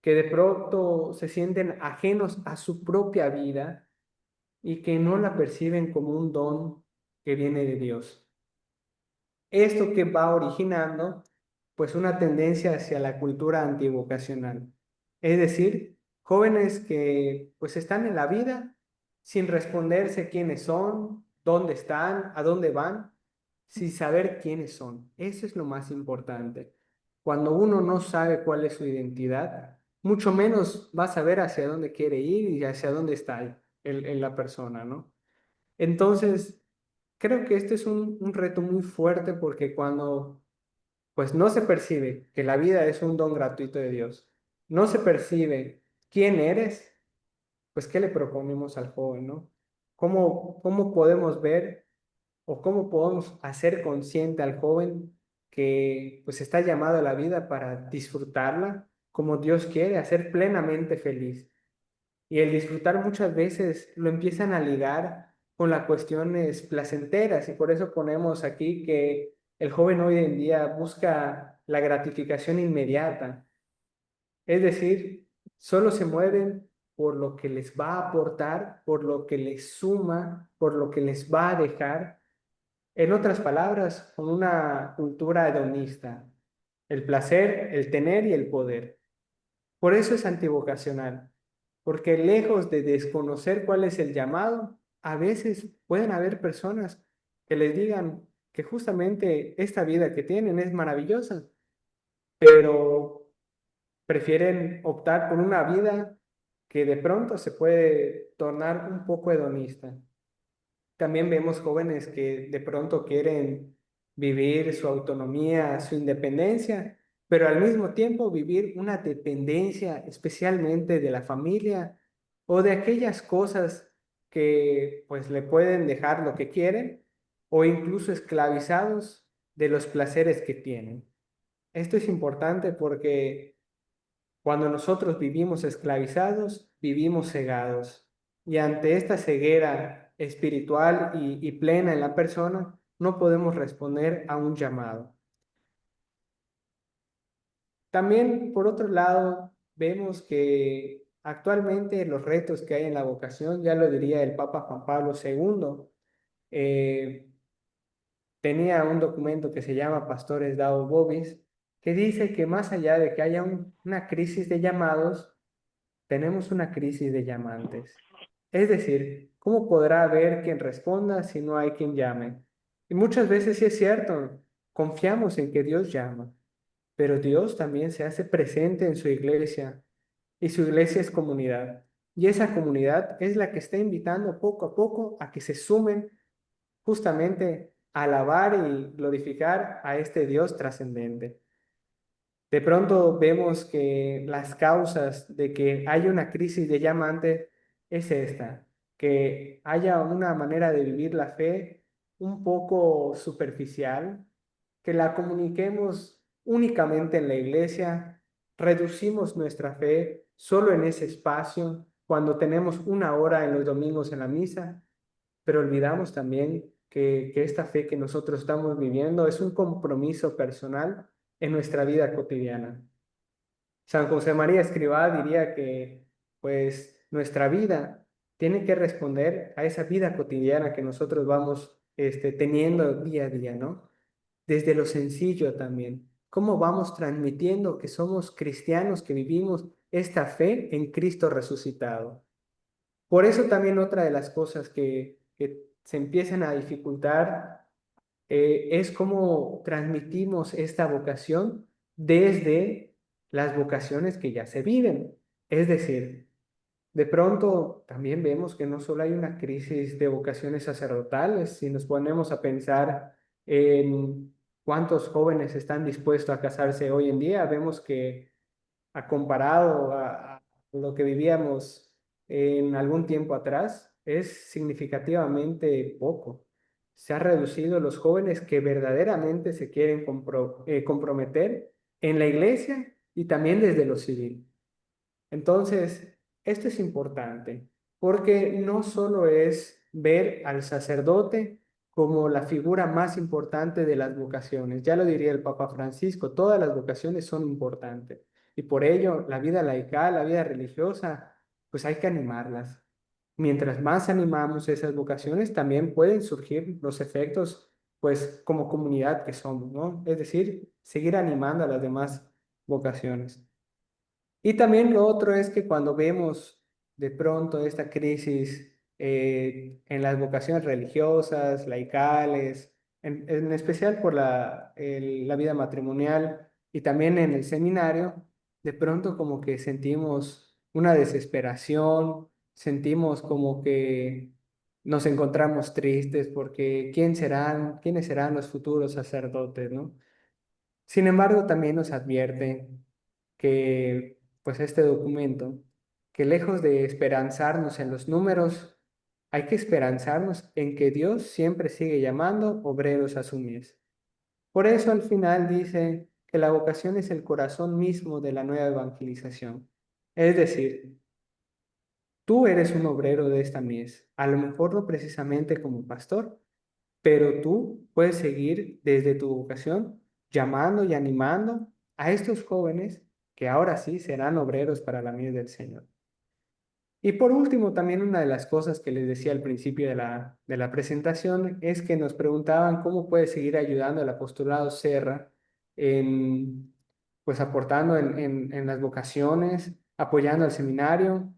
que de pronto se sienten ajenos a su propia vida y que no la perciben como un don que viene de Dios. Esto que va originando, pues, una tendencia hacia la cultura antivocacional. Es decir, jóvenes que, pues, están en la vida sin responderse quiénes son, dónde están, a dónde van, sin saber quiénes son. Eso es lo más importante. Cuando uno no sabe cuál es su identidad, mucho menos va a saber hacia dónde quiere ir y hacia dónde está la persona, ¿no? Entonces, creo que este es un reto muy fuerte porque cuando pues no se percibe que la vida es un don gratuito de Dios, no se percibe quién eres, pues ¿qué le proponemos al joven, no? ¿Cómo podemos ver o cómo podemos hacer consciente al joven que pues está llamado a la vida para disfrutarla como Dios quiere, a ser plenamente feliz? Y el disfrutar muchas veces lo empiezan a ligar con las cuestiones placenteras y por eso ponemos aquí que el joven hoy en día busca la gratificación inmediata. Es decir, solo se mueven por lo que les va a aportar, por lo que les suma, por lo que les va a dejar. En otras palabras, con una cultura hedonista, el placer, el tener y el poder. Por eso es antivocacional, porque lejos de desconocer cuál es el llamado, a veces pueden haber personas que les digan que justamente esta vida que tienen es maravillosa, pero prefieren optar por una vida que de pronto se puede tornar un poco hedonista. También vemos jóvenes que de pronto quieren vivir su autonomía, su independencia, pero al mismo tiempo vivir una dependencia especialmente de la familia o de aquellas cosas que pues le pueden dejar lo que quieren o incluso esclavizados de los placeres que tienen. Esto es importante porque cuando nosotros vivimos esclavizados, vivimos cegados. Y ante esta ceguera espiritual y plena en la persona, no podemos responder a un llamado. También, por otro lado, vemos que actualmente los retos que hay en la vocación, ya lo diría el Papa Juan Pablo II, tenía un documento que se llama Pastores Dao Vobis, que dice que más allá de que haya una crisis de llamados, tenemos una crisis de llamantes. Es decir, ¿cómo podrá haber quien responda si no hay quien llame? Y muchas veces sí es cierto, confiamos en que Dios llama, pero Dios también se hace presente en su iglesia y su iglesia es comunidad. Y esa comunidad es la que está invitando poco a poco a que se sumen justamente a alabar y glorificar a este Dios trascendente. De pronto vemos que las causas de que haya una crisis de llamantes es esta, que haya una manera de vivir la fe un poco superficial, que la comuniquemos únicamente en la iglesia, reducimos nuestra fe solo en ese espacio cuando tenemos una hora en los domingos en la misa, pero olvidamos también que esta fe que nosotros estamos viviendo es un compromiso personal en nuestra vida cotidiana. San José María Escrivá diría que pues nuestra vida tiene que responder a esa vida cotidiana que nosotros vamos teniendo día a día, ¿no? Desde lo sencillo también. ¿Cómo vamos transmitiendo que somos cristianos, que vivimos esta fe en Cristo resucitado? Por eso también otra de las cosas que se empiezan a dificultar es cómo transmitimos esta vocación desde las vocaciones que ya se viven. Es decir, de pronto también vemos que no solo hay una crisis de vocaciones sacerdotales, si nos ponemos a pensar en cuántos jóvenes están dispuestos a casarse hoy en día, vemos que comparado a lo que vivíamos en algún tiempo atrás, es significativamente poco. Se han reducido los jóvenes que verdaderamente se quieren comprometer en la iglesia y también desde lo civil. Entonces, esto es importante porque no solo es ver al sacerdote como la figura más importante de las vocaciones, ya lo diría el Papa Francisco, todas las vocaciones son importantes y por ello la vida laical, la vida religiosa, pues hay que animarlas. Mientras más animamos esas vocaciones, también pueden surgir los efectos, pues como comunidad que somos, ¿no? Es decir, seguir animando a las demás vocaciones. Y también lo otro es que cuando vemos de pronto esta crisis en las vocaciones religiosas, laicales, en especial por la vida matrimonial y también en el seminario, de pronto como que sentimos una desesperación, sentimos como que nos encontramos tristes porque quiénes serán los futuros sacerdotes, ¿no? Sin embargo, también nos advierte que, pues este documento, que lejos de esperanzarnos en los números, hay que esperanzarnos en que Dios siempre sigue llamando obreros a su mies. Por eso al final dice que la vocación es el corazón mismo de la nueva evangelización. Es decir, tú eres un obrero de esta mies, a lo mejor no precisamente como pastor, pero tú puedes seguir desde tu vocación llamando y animando a estos jóvenes que ahora sí serán obreros para la mies del Señor. Y por último, también una de las cosas que les decía al principio de la presentación es que nos preguntaban cómo puede seguir ayudando el apostolado Serra en, pues aportando en las vocaciones, apoyando al seminario.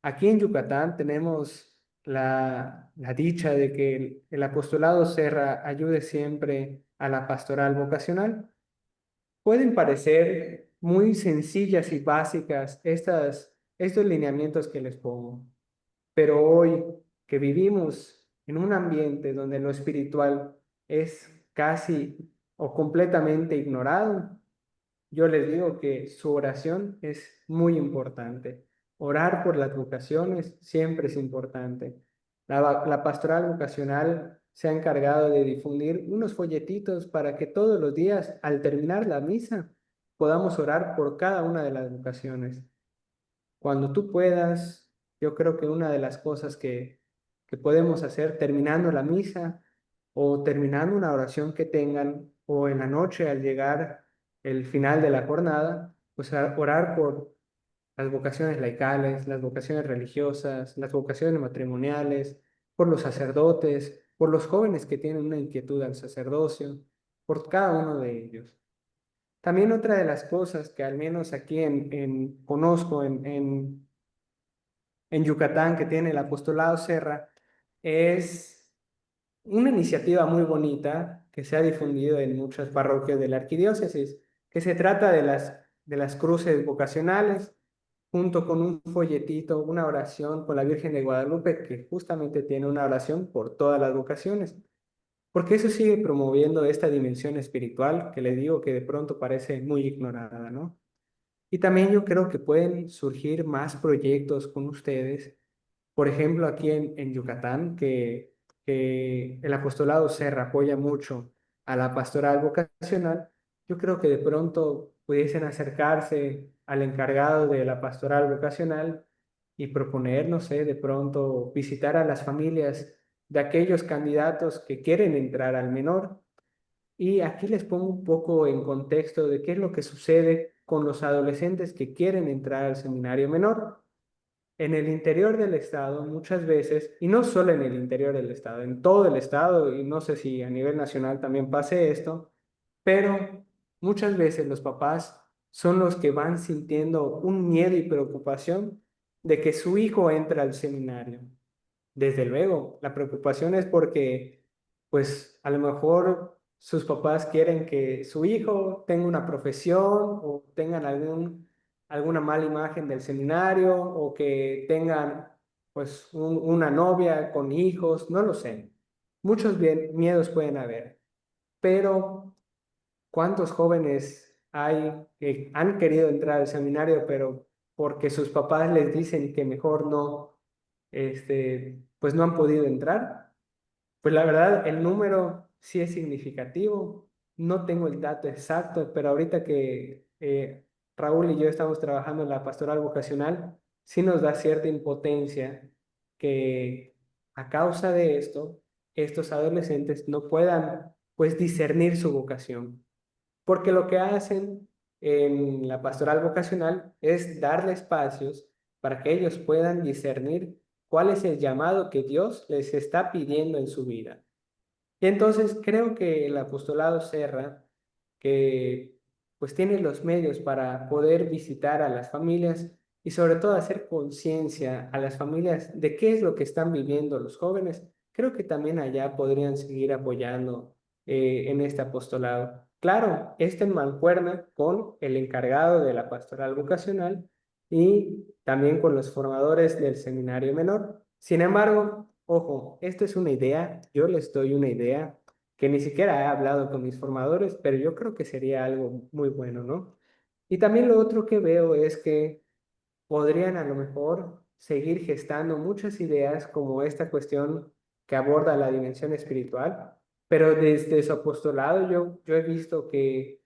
Aquí en Yucatán tenemos la dicha de que el apostolado Serra ayude siempre a la pastoral vocacional. Pueden parecer muy sencillas y básicas estos lineamientos que les pongo, pero hoy que vivimos en un ambiente donde lo espiritual es casi o completamente ignorado, yo les digo que su oración es muy importante. Orar por las vocaciones siempre es importante. La pastoral vocacional se ha encargado de difundir unos folletitos para que todos los días, al terminar la misa, podamos orar por cada una de las vocaciones. Cuando tú puedas, yo creo que una de las cosas que podemos hacer terminando la misa o terminando una oración que tengan o en la noche al llegar el final de la jornada, pues orar por las vocaciones laicales, las vocaciones religiosas, las vocaciones matrimoniales, por los sacerdotes, por los jóvenes que tienen una inquietud al sacerdocio, por cada uno de ellos. También otra de las cosas que al menos aquí conozco en Yucatán que tiene el Apostolado Serra es una iniciativa muy bonita que se ha difundido en muchas parroquias de la arquidiócesis, que se trata de las cruces vocacionales, junto con un folletito, una oración con la Virgen de Guadalupe, que justamente tiene una oración por todas las vocaciones, porque eso sigue promoviendo esta dimensión espiritual que le digo que de pronto parece muy ignorada, ¿no? Y también yo creo que pueden surgir más proyectos con ustedes, por ejemplo, aquí en Yucatán, que el apostolado Serra apoya mucho a la pastoral vocacional, yo creo que de pronto pudiesen acercarse al encargado de la pastoral vocacional y proponer, no sé, de pronto visitar a las familias de aquellos candidatos que quieren entrar al menor. Y aquí les pongo un poco en contexto de qué es lo que sucede con los adolescentes que quieren entrar al seminario menor. En el interior del estado, muchas veces, y no solo en el interior del estado, en todo el estado, y no sé si a nivel nacional también pase esto, pero muchas veces los papás son los que van sintiendo un miedo y preocupación de que su hijo entre al seminario. Desde luego, la preocupación es porque, pues, a lo mejor sus papás quieren que su hijo tenga una profesión o tengan alguna mala imagen del seminario o que tengan, pues, una novia con hijos, no lo sé. Muchos miedos pueden haber, pero ¿cuántos jóvenes hay que han querido entrar al seminario, pero porque sus papás les dicen que mejor no, pues no han podido entrar? Pues la verdad, el número sí es significativo. No tengo el dato exacto, pero ahorita que Raúl y yo estamos trabajando en la pastoral vocacional, sí nos da cierta impotencia que a causa de esto, estos adolescentes no puedan, pues, discernir su vocación. Porque lo que hacen en la pastoral vocacional es darle espacios para que ellos puedan discernir cuál es el llamado que Dios les está pidiendo en su vida. Y entonces creo que el apostolado Serra, que pues tiene los medios para poder visitar a las familias y sobre todo hacer conciencia a las familias de qué es lo que están viviendo los jóvenes, creo que también allá podrían seguir apoyando en este apostolado. Claro, esto en mancuerna con el encargado de la pastoral vocacional y también con los formadores del seminario menor. Sin embargo, ojo, esto es una idea, yo les doy una idea que ni siquiera he hablado con mis formadores, pero yo creo que sería algo muy bueno, ¿no? Y también lo otro que veo es que podrían a lo mejor seguir gestando muchas ideas como esta cuestión que aborda la dimensión espiritual, pero desde su apostolado yo he visto que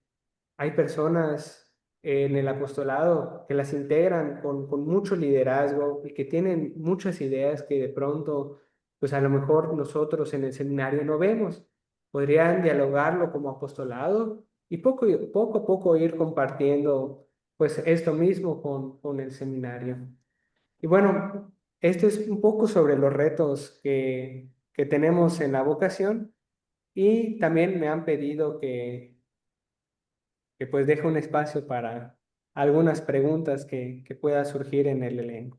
hay personas en el apostolado que las integran con mucho liderazgo y que tienen muchas ideas que de pronto, pues a lo mejor nosotros en el seminario no vemos. Podrían dialogarlo como apostolado y poco a poco ir compartiendo pues esto mismo con el seminario. Y bueno, esto es un poco sobre los retos que tenemos en la vocación y también me han pedido que pues deje un espacio para algunas preguntas que pueda surgir en el elenco.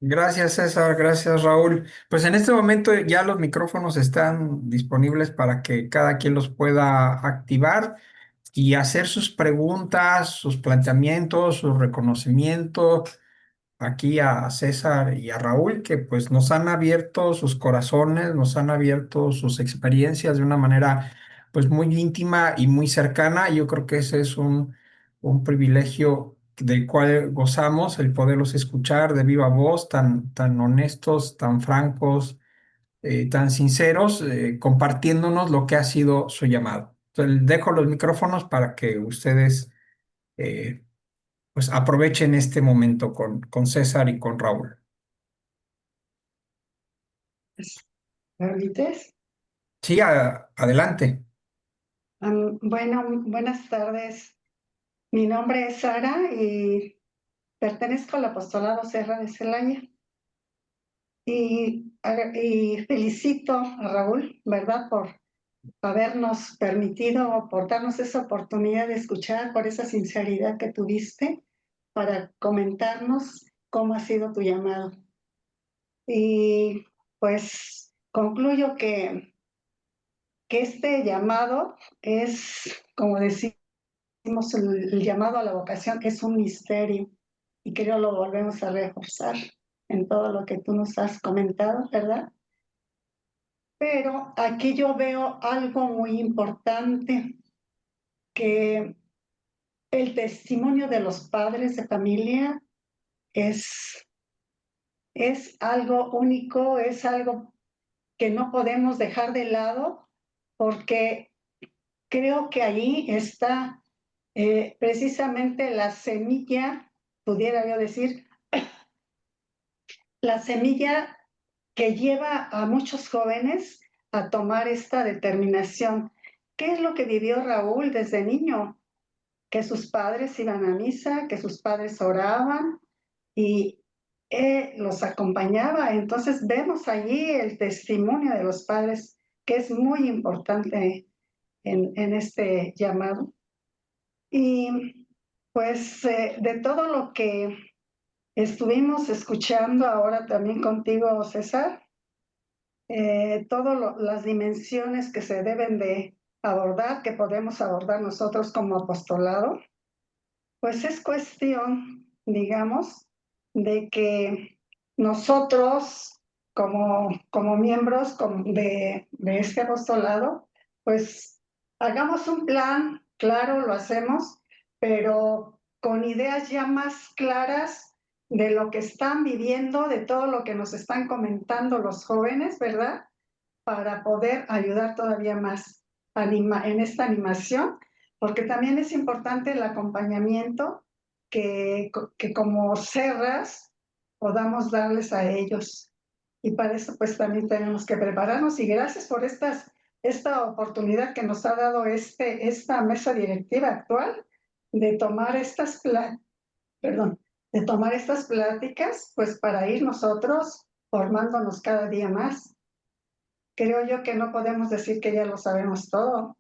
Gracias, César. Gracias, Raúl. Pues en este momento ya los micrófonos están disponibles para que cada quien los pueda activar y hacer sus preguntas, sus planteamientos, su reconocimiento aquí a César y a Raúl, que pues nos han abierto sus corazones, nos han abierto sus experiencias de una manera pues muy íntima y muy cercana. Yo creo que ese es un privilegio del cual gozamos, el poderlos escuchar de viva voz, tan honestos, tan francos, tan sinceros, compartiéndonos lo que ha sido su llamado. Entonces, dejo los micrófonos para que ustedes eh, pues aprovechen este momento con César y con Raúl.
¿Me permites?
Sí, adelante.
Bueno, buenas tardes. Mi nombre es Sara y pertenezco al apostolado Serra de Celaya. Y felicito a Raúl, ¿verdad? Por habernos permitido, por darnos esa oportunidad de escuchar, por esa sinceridad que tuviste para comentarnos cómo ha sido tu llamado. Y pues concluyo que este llamado es, como decimos, el llamado a la vocación es un misterio y creo lo volvemos a reforzar en todo lo que tú nos has comentado, ¿verdad? Pero aquí yo veo algo muy importante, que el testimonio de los padres de familia es, es algo único, es algo que no podemos dejar de lado porque creo que allí está precisamente la semilla, pudiera yo decir, la semilla que lleva a muchos jóvenes a tomar esta determinación. ¿Qué es lo que vivió Raúl desde niño? Que sus padres iban a misa, que sus padres oraban y los acompañaba. Entonces vemos allí el testimonio de los padres, que es muy importante en este llamado. Y pues de todo lo que estuvimos escuchando ahora también contigo, César, todas las dimensiones que se deben de abordar, que podemos abordar nosotros como apostolado, pues es cuestión, digamos, de que nosotros como miembros de este apostolado, pues hagamos un plan, claro, lo hacemos, pero con ideas ya más claras de lo que están viviendo, de todo lo que nos están comentando los jóvenes, ¿verdad? Para poder ayudar todavía más en esta animación, porque también es importante el acompañamiento que como cerras podamos darles a ellos. Y para eso pues también tenemos que prepararnos y gracias por esta oportunidad que nos ha dado esta mesa directiva actual de tomar de tomar estas pláticas pues para ir nosotros formándonos cada día más. Creo yo que no podemos decir que ya lo sabemos todo.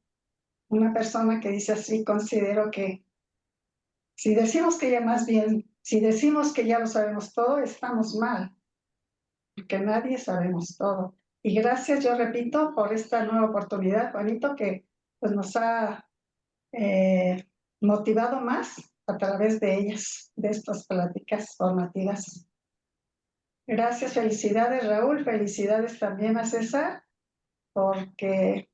Una persona que dice así, considero que si decimos que ya más bien, si decimos que ya lo sabemos todo, estamos mal, porque nadie sabemos todo. Y gracias, yo repito, por esta nueva oportunidad, Juanito, que pues nos ha motivado más a través de ellas, de estas pláticas formativas. Gracias, felicidades, Raúl, felicidades también a César, porque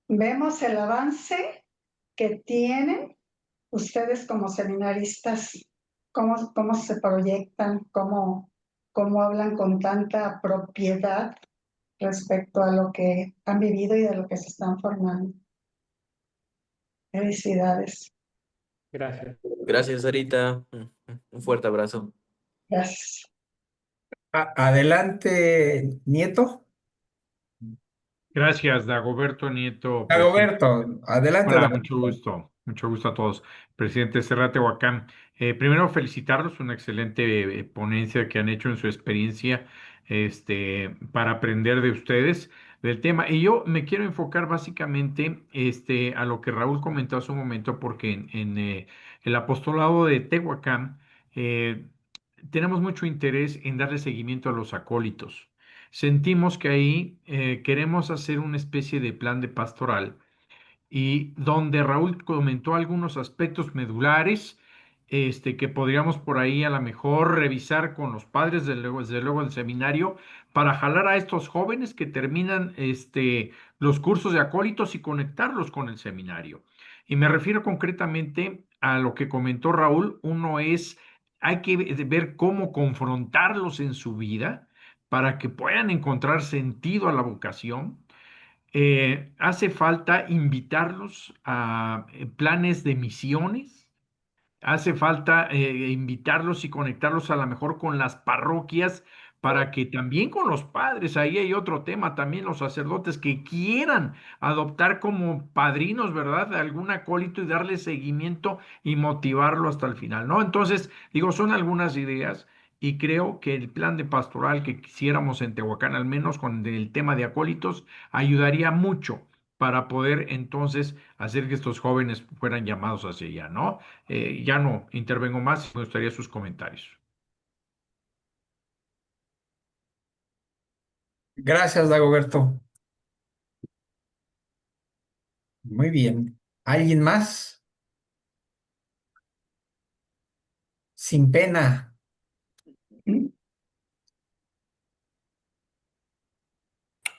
vemos el avance que tienen ustedes como seminaristas, cómo se proyectan, cómo hablan con tanta propiedad respecto a lo que han vivido y de lo que se están formando. Felicidades.
Gracias.
Gracias, Sarita. Un fuerte abrazo.
Gracias.
Adelante, Nieto.
Gracias, Dagoberto Nieto, presidente.
Dagoberto, adelante,
Hola,
Dagoberto.
mucho gusto a todos. Presidente Serra Tehuacán, primero felicitarlos, una excelente ponencia que han hecho en su experiencia para aprender de ustedes del tema. Y yo me quiero enfocar básicamente a lo que Raúl comentó hace un momento, porque en el apostolado de Tehuacán eh, tenemos mucho interés en darle seguimiento a los acólitos. Sentimos que ahí queremos hacer una especie de plan de pastoral y donde Raúl comentó algunos aspectos medulares, que podríamos por ahí a lo mejor revisar con los padres, desde luego del seminario, para jalar a estos jóvenes que terminan los cursos de acólitos y conectarlos con el seminario. Y me refiero concretamente a lo que comentó Raúl. Uno es, hay que ver cómo confrontarlos en su vida para que puedan encontrar sentido a la vocación. Hace falta invitarlos a planes de misiones. Hace falta invitarlos y conectarlos a lo mejor con las parroquias para que también con los padres, ahí hay otro tema, también los sacerdotes que quieran adoptar como padrinos, ¿verdad? De algún acólito y darle seguimiento y motivarlo hasta el final, ¿no? Entonces, digo, son algunas ideas y creo que el plan de pastoral que quisiéramos en Tehuacán, al menos con el tema de acólitos, ayudaría mucho para poder entonces hacer que estos jóvenes fueran llamados hacia allá, ¿no? Ya no intervengo más, me gustaría sus comentarios.
Gracias, Dagoberto. Muy bien. ¿Alguien más? Sin pena.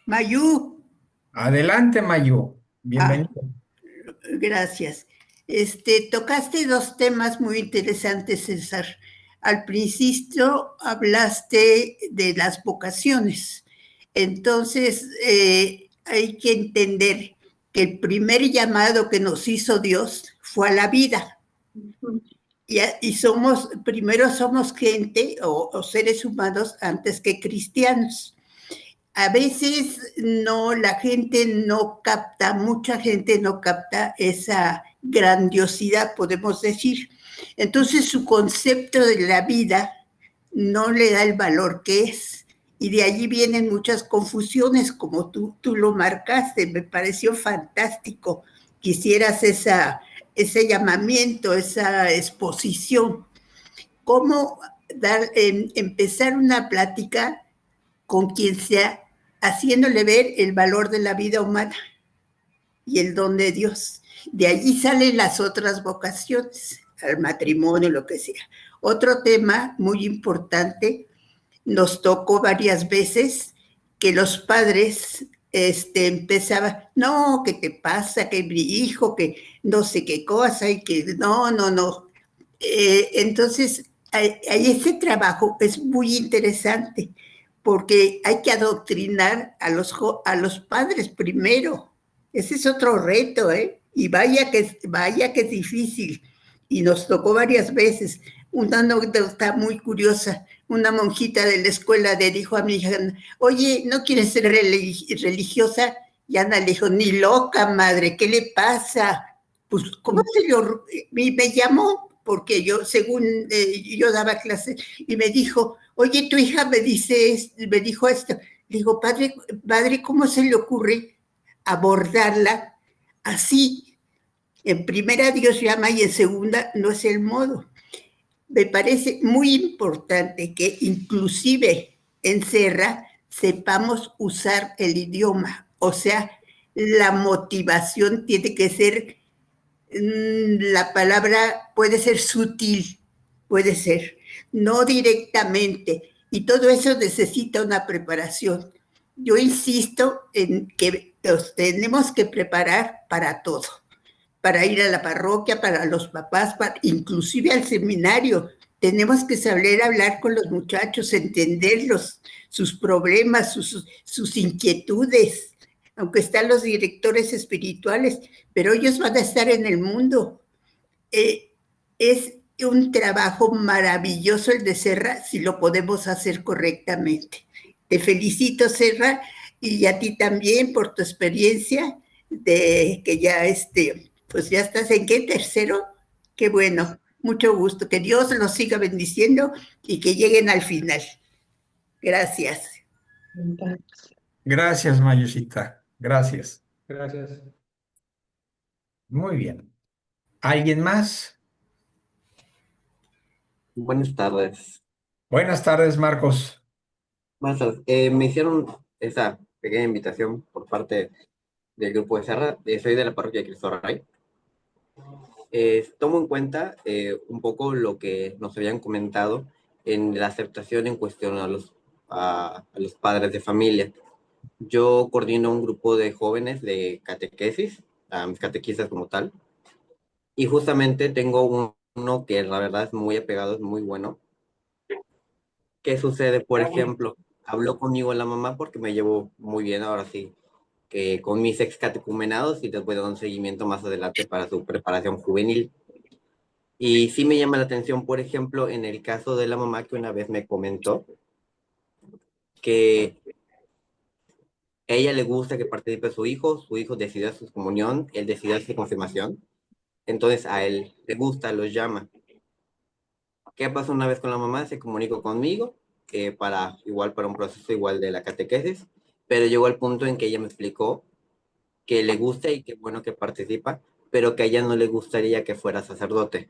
Mayú,
Adelante, Mayu. Bienvenido.
gracias. Tocaste dos temas muy interesantes, César. Al principio hablaste de las vocaciones. Entonces, hay que entender que el primer llamado que nos hizo Dios fue a la vida. Y primero somos gente o seres humanos antes que cristianos. A veces la gente no capta, mucha gente no capta esa grandiosidad, podemos decir. Entonces su concepto de la vida no le da el valor que es. Y de allí vienen muchas confusiones, como tú lo marcaste. Me pareció fantástico que hicieras ese llamamiento, esa exposición. ¿Cómo empezar una plática con quien sea, haciéndole ver el valor de la vida humana y el don de Dios? De allí salen las otras vocaciones, al matrimonio, lo que sea. Otro tema muy importante, nos tocó varias veces que los padres empezaban, no, ¿qué te pasa? Que mi hijo, que no sé qué cosa, y que no. Entonces, ese trabajo es muy interesante porque hay que adoctrinar a los padres primero. Ese es otro reto, ¿eh? Y vaya que es difícil. Y nos tocó varias veces. Una anécdota muy curiosa. Una monjita de la escuela le dijo a mi hija, oye, ¿no quieres ser religiosa? Y Ana le dijo, ni loca, madre, ¿qué le pasa? Pues, ¿cómo se lo...? Me llamó porque según yo daba clase, y me dijo, oye, tu hija me dijo esto. Le digo, padre, ¿cómo se le ocurre abordarla así? En primera Dios llama y en segunda no es el modo. Me parece muy importante que inclusive en Serra sepamos usar el idioma, o sea, la motivación tiene que ser, la palabra puede ser sutil, puede ser, no directamente, y todo eso necesita una preparación. Yo insisto en que nos tenemos que preparar para todo, para ir a la parroquia, para los papás, inclusive al seminario. Tenemos que saber hablar con los muchachos, entenderlos, sus problemas, sus inquietudes, aunque están los directores espirituales, pero ellos van a estar en el mundo. Es un trabajo maravilloso el de Serra si lo podemos hacer correctamente. Te felicito, Serra, y a ti también por tu experiencia de que ya pues ya estás en qué tercero. Qué bueno, mucho gusto. Que Dios los siga bendiciendo y que lleguen al final. Gracias.
Gracias, Mayusita. Gracias.
Gracias.
Muy bien. ¿Alguien más?
Buenas tardes.
Buenas tardes, Marcos.
Buenas tardes. Me hicieron esa pequeña invitación por parte del grupo de Serra. Soy de la parroquia de Cristo Rey. Tomo en cuenta un poco lo que nos habían comentado en la aceptación en cuestión a los padres de familia. Yo coordino un grupo de jóvenes de catequesis, a mis catequistas como tal, y justamente tengo uno que la verdad es muy apegado, es muy bueno. ¿Qué sucede? Por ejemplo, habló conmigo la mamá porque me llevo muy bien ahora sí, que con mis ex catecumenados y después de un seguimiento más adelante para su preparación juvenil. Y sí me llama la atención, por ejemplo, en el caso de la mamá que una vez me comentó que a ella le gusta que participe su hijo decidió hacer su comunión, él decidió hacer confirmación, entonces a él le gusta, los llama. ¿Qué pasó una vez con la mamá? Se comunicó conmigo para un proceso igual de la catequesis, pero llegó al punto en que ella me explicó que le gusta y que bueno que participa, pero que a ella no le gustaría que fuera sacerdote.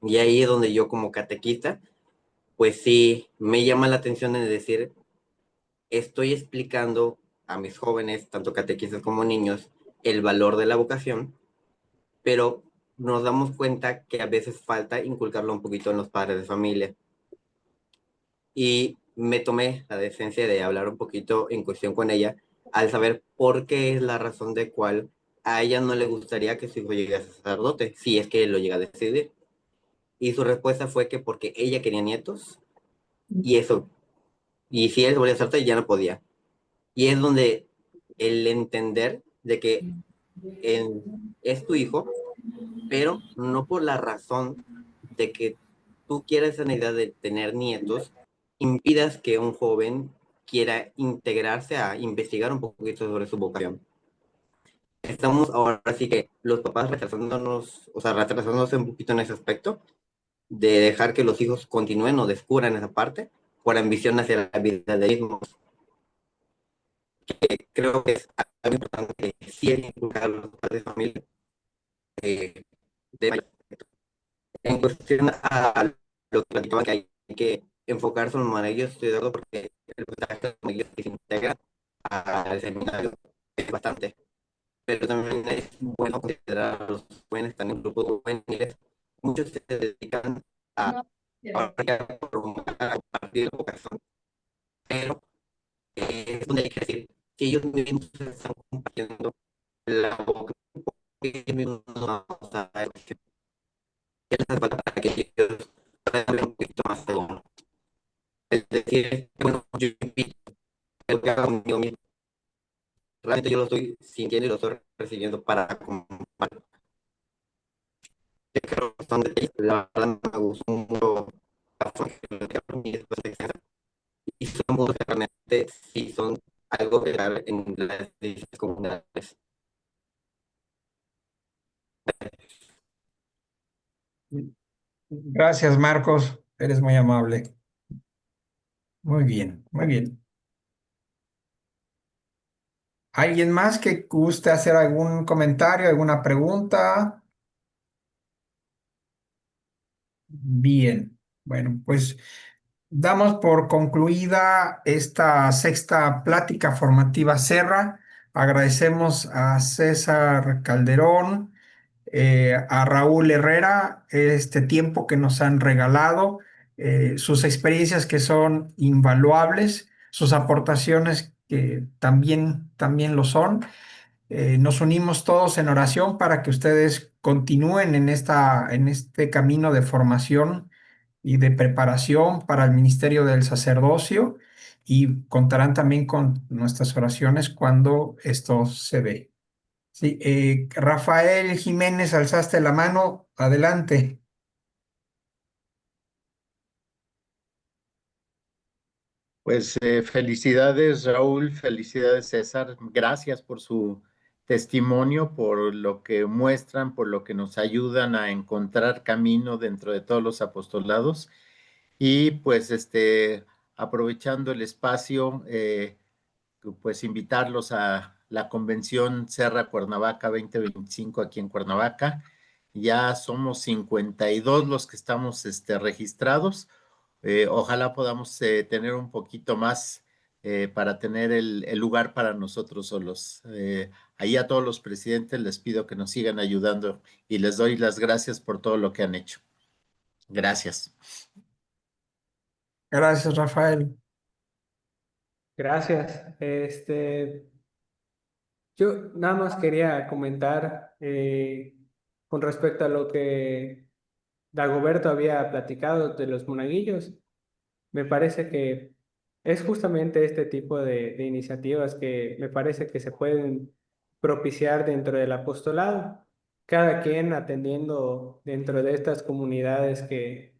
Y ahí es donde yo como catequista, pues sí, me llama la atención en decir, estoy explicando a mis jóvenes, tanto catequistas como niños, el valor de la vocación, pero nos damos cuenta que a veces falta inculcarlo un poquito en los padres de familia. Y me tomé la decencia de hablar un poquito en cuestión con ella, al saber por qué es la razón de cual a ella no le gustaría que su hijo llegue a ser sacerdote, si es que lo llega a decidir. Y su respuesta fue que porque ella quería nietos, y eso, y si él volvía a sacerdote ya no podía. Y es donde el entender de que es tu hijo, pero no por la razón de que tú quieras esa idea de tener nietos, impidas que un joven quiera integrarse a investigar un poquito sobre su vocación. Estamos ahora sí que los papás retrasándonos, o sea, retrasándose un poquito en ese aspecto, de dejar que los hijos continúen o descubran esa parte por ambición hacia la vida de ellos mismos. Creo que es algo importante que sí hay que inculcar a los padres de familia. eh, de, en cuestión a lo que platicaban, que hay que enfocarse en ellos, estoy de acuerdo, porque el porcentaje de ellos que se integra al seminario es bastante. Pero también es bueno considerar a los jóvenes, están en grupos juveniles, muchos se dedican a, a compartir la vocación, pero es donde hay que decir que ellos mismos están compartiendo la vocación, que ellos mismos no van a usar la vocación. ¿Qué les hace falta para que ellos puedan ver un poquito más de uno? Es decir, bueno, yo invito a lo que haga conmigo mismo. Realmente yo lo estoy sintiendo y lo estoy recibiendo para compartir. Creo que son detalles, la verdad me gustó mucho la forma que lo dejaron y después de extensa. Y son mundos que realmente sí son algo real en las decisiones comunales.
Gracias, Marcos. Eres muy amable. Muy bien, muy bien. ¿Alguien más que guste hacer algún comentario, alguna pregunta? Bien. Bueno, pues damos por concluida esta sexta plática formativa Serra. Agradecemos a César Calderón, a Raúl Herrera, este tiempo que nos han regalado, sus experiencias que son invaluables, sus aportaciones que también lo son. Nos unimos todos en oración para que ustedes continúen en este camino de formación y de preparación para el ministerio del sacerdocio y contarán también con nuestras oraciones cuando esto se dé. Sí, Rafael Jiménez, alzaste la mano, adelante.
Pues felicidades Raúl, felicidades César, gracias por su testimonio, por lo que muestran, por lo que nos ayudan a encontrar camino dentro de todos los apostolados y pues aprovechando el espacio, pues invitarlos a la convención Serra Cuernavaca 2025 aquí en Cuernavaca. Ya somos 52 los que estamos registrados. Ojalá podamos tener un poquito más para tener el lugar para nosotros solos. Ahí a todos los presidentes les pido que nos sigan ayudando y les doy las gracias por todo lo que han hecho. Gracias.
Gracias, Rafael.
Gracias. Yo nada más quería comentar con respecto a lo que Dagoberto había platicado de los monaguillos. Me parece que es justamente este tipo de iniciativas que me parece que se pueden propiciar dentro del apostolado, cada quien atendiendo dentro de estas comunidades que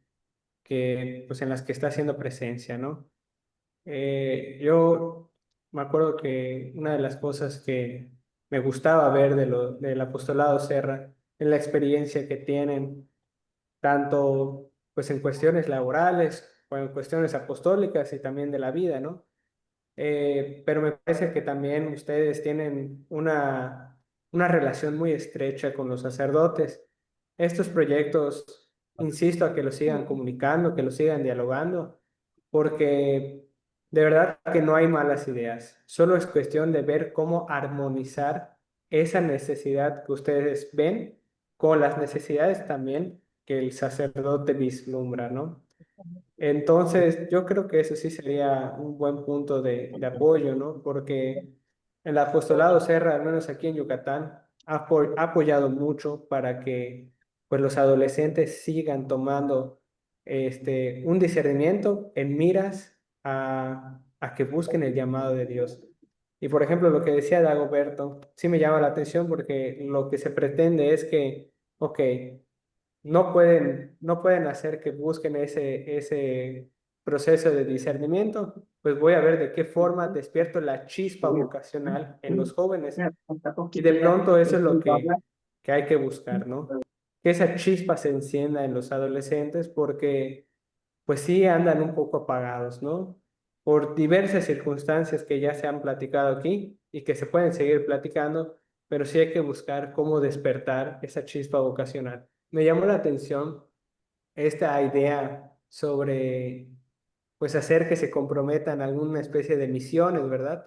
pues en las que está haciendo presencia, ¿no? Yo me acuerdo que una de las cosas que me gustaba ver del apostolado Serra es la experiencia que tienen tanto pues en cuestiones laborales o en cuestiones apostólicas y también de la vida, ¿no? Pero me parece que también ustedes tienen una relación muy estrecha con los sacerdotes. Estos proyectos, insisto, a que los sigan comunicando, que los sigan dialogando, porque de verdad que no hay malas ideas. Solo es cuestión de ver cómo armonizar esa necesidad que ustedes ven con las necesidades también que el sacerdote vislumbra, ¿no? Entonces, yo creo que eso sí sería un buen punto de apoyo, ¿no? Porque el apostolado Serra, al menos aquí en Yucatán, ha apoyado mucho para que pues, los adolescentes sigan tomando un discernimiento en miras a que busquen el llamado de Dios. Y por ejemplo, lo que decía Dagoberto, sí me llama la atención porque lo que se pretende es que, ok, no pueden hacer que busquen ese proceso de discernimiento, pues voy a ver de qué forma despierto la chispa vocacional en los jóvenes. Y de pronto eso es lo que hay que buscar, ¿no? Que esa chispa se encienda en los adolescentes porque pues sí andan un poco apagados, ¿no? Por diversas circunstancias que ya se han platicado aquí y que se pueden seguir platicando, pero sí hay que buscar cómo despertar esa chispa vocacional. Me llamó la atención esta idea sobre, pues, hacer que se comprometan a alguna especie de misiones, ¿verdad?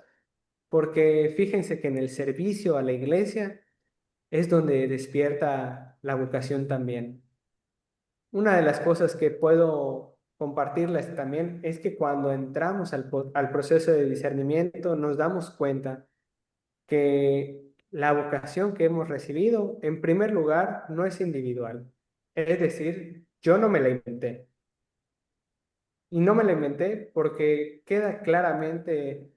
Porque fíjense que en el servicio a la iglesia es donde despierta la vocación también. Una de las cosas que puedo compartirles también es que cuando entramos al proceso de discernimiento nos damos cuenta que la vocación que hemos recibido, en primer lugar, no es individual. Es decir, yo no me la inventé. Y no me la inventé porque queda claramente,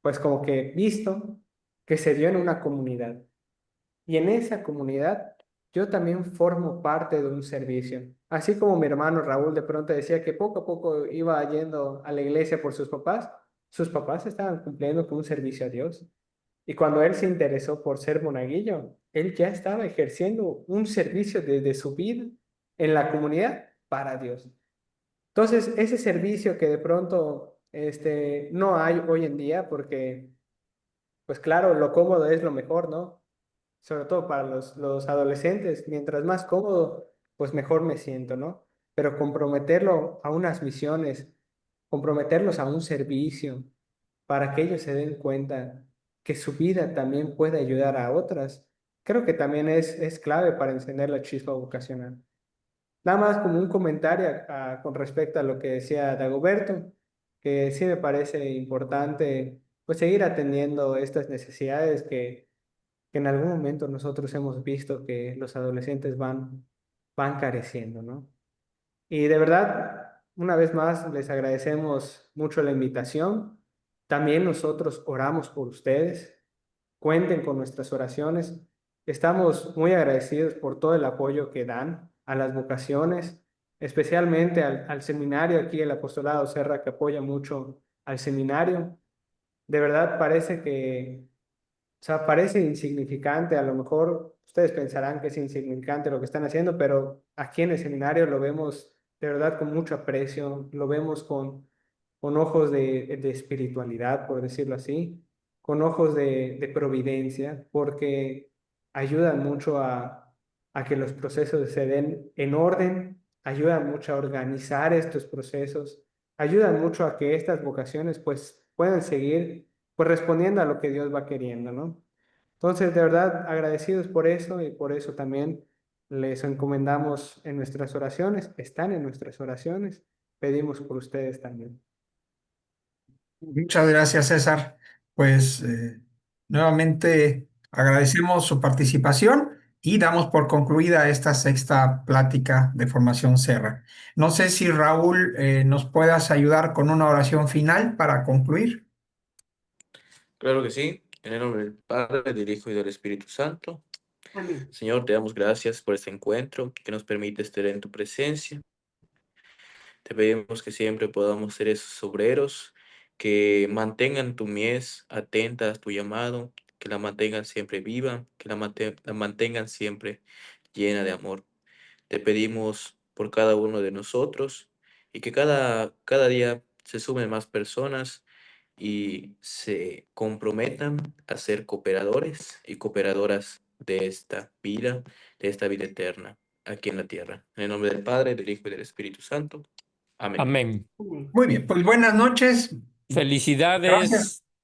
pues como que visto que se dio en una comunidad. Y en esa comunidad yo también formo parte de un servicio. Así como mi hermano Raúl de pronto decía que poco a poco iba yendo a la iglesia por sus papás estaban cumpliendo con un servicio a Dios. Y cuando él se interesó por ser monaguillo, él ya estaba ejerciendo un servicio de su vida en la comunidad para Dios. Entonces, ese servicio que de pronto no hay hoy en día, porque, pues claro, lo cómodo es lo mejor, ¿no? Sobre todo para los adolescentes, mientras más cómodo, pues mejor me siento, ¿no? Pero comprometerlo a unas misiones, comprometerlos a un servicio, para que ellos se den cuenta que su vida también puede ayudar a otras, creo que también es clave para encender la chispa vocacional. Nada más como un comentario con respecto a lo que decía Dagoberto, que sí me parece importante pues seguir atendiendo estas necesidades que en algún momento nosotros hemos visto que los adolescentes van careciendo, ¿no? Y de verdad, una vez más, les agradecemos mucho la invitación. También nosotros oramos por ustedes. Cuenten con nuestras oraciones. Estamos muy agradecidos por todo el apoyo que dan a las vocaciones, especialmente al seminario aquí, el Apostolado Serra, que apoya mucho al seminario. De verdad parece que o sea, parece insignificante, a lo mejor ustedes pensarán que es insignificante lo que están haciendo, pero aquí en el seminario lo vemos de verdad con mucho aprecio, lo vemos con ojos de espiritualidad, por decirlo así, con ojos de providencia, porque ayudan mucho a que los procesos se den en orden, ayudan mucho a organizar estos procesos, ayudan mucho a que estas vocaciones pues puedan seguir pues respondiendo a lo que Dios va queriendo, ¿no? Entonces, de verdad, agradecidos por eso y por eso también les encomendamos en nuestras oraciones, están en nuestras oraciones, pedimos por ustedes también.
Muchas gracias, César. Pues nuevamente agradecemos su participación y damos por concluida esta sexta plática de Formación Serra. No sé si Raúl nos puedas ayudar con una oración final para concluir.
Claro que sí, en el nombre del Padre, del Hijo y del Espíritu Santo.
Amén.
Señor, te damos gracias por este encuentro que nos permite estar en tu presencia. Te pedimos que siempre podamos ser esos obreros que mantengan tu mies atenta a tu llamado, que la mantengan siempre viva, que la mantengan siempre llena de amor. Te pedimos por cada uno de nosotros y que cada día se sumen más personas y se comprometan a ser cooperadores y cooperadoras de esta vida eterna, aquí en la tierra. En el nombre del Padre, del Hijo y del Espíritu Santo. Amén.
Amén.
Muy bien, pues buenas noches.
Felicidades.
Gracias.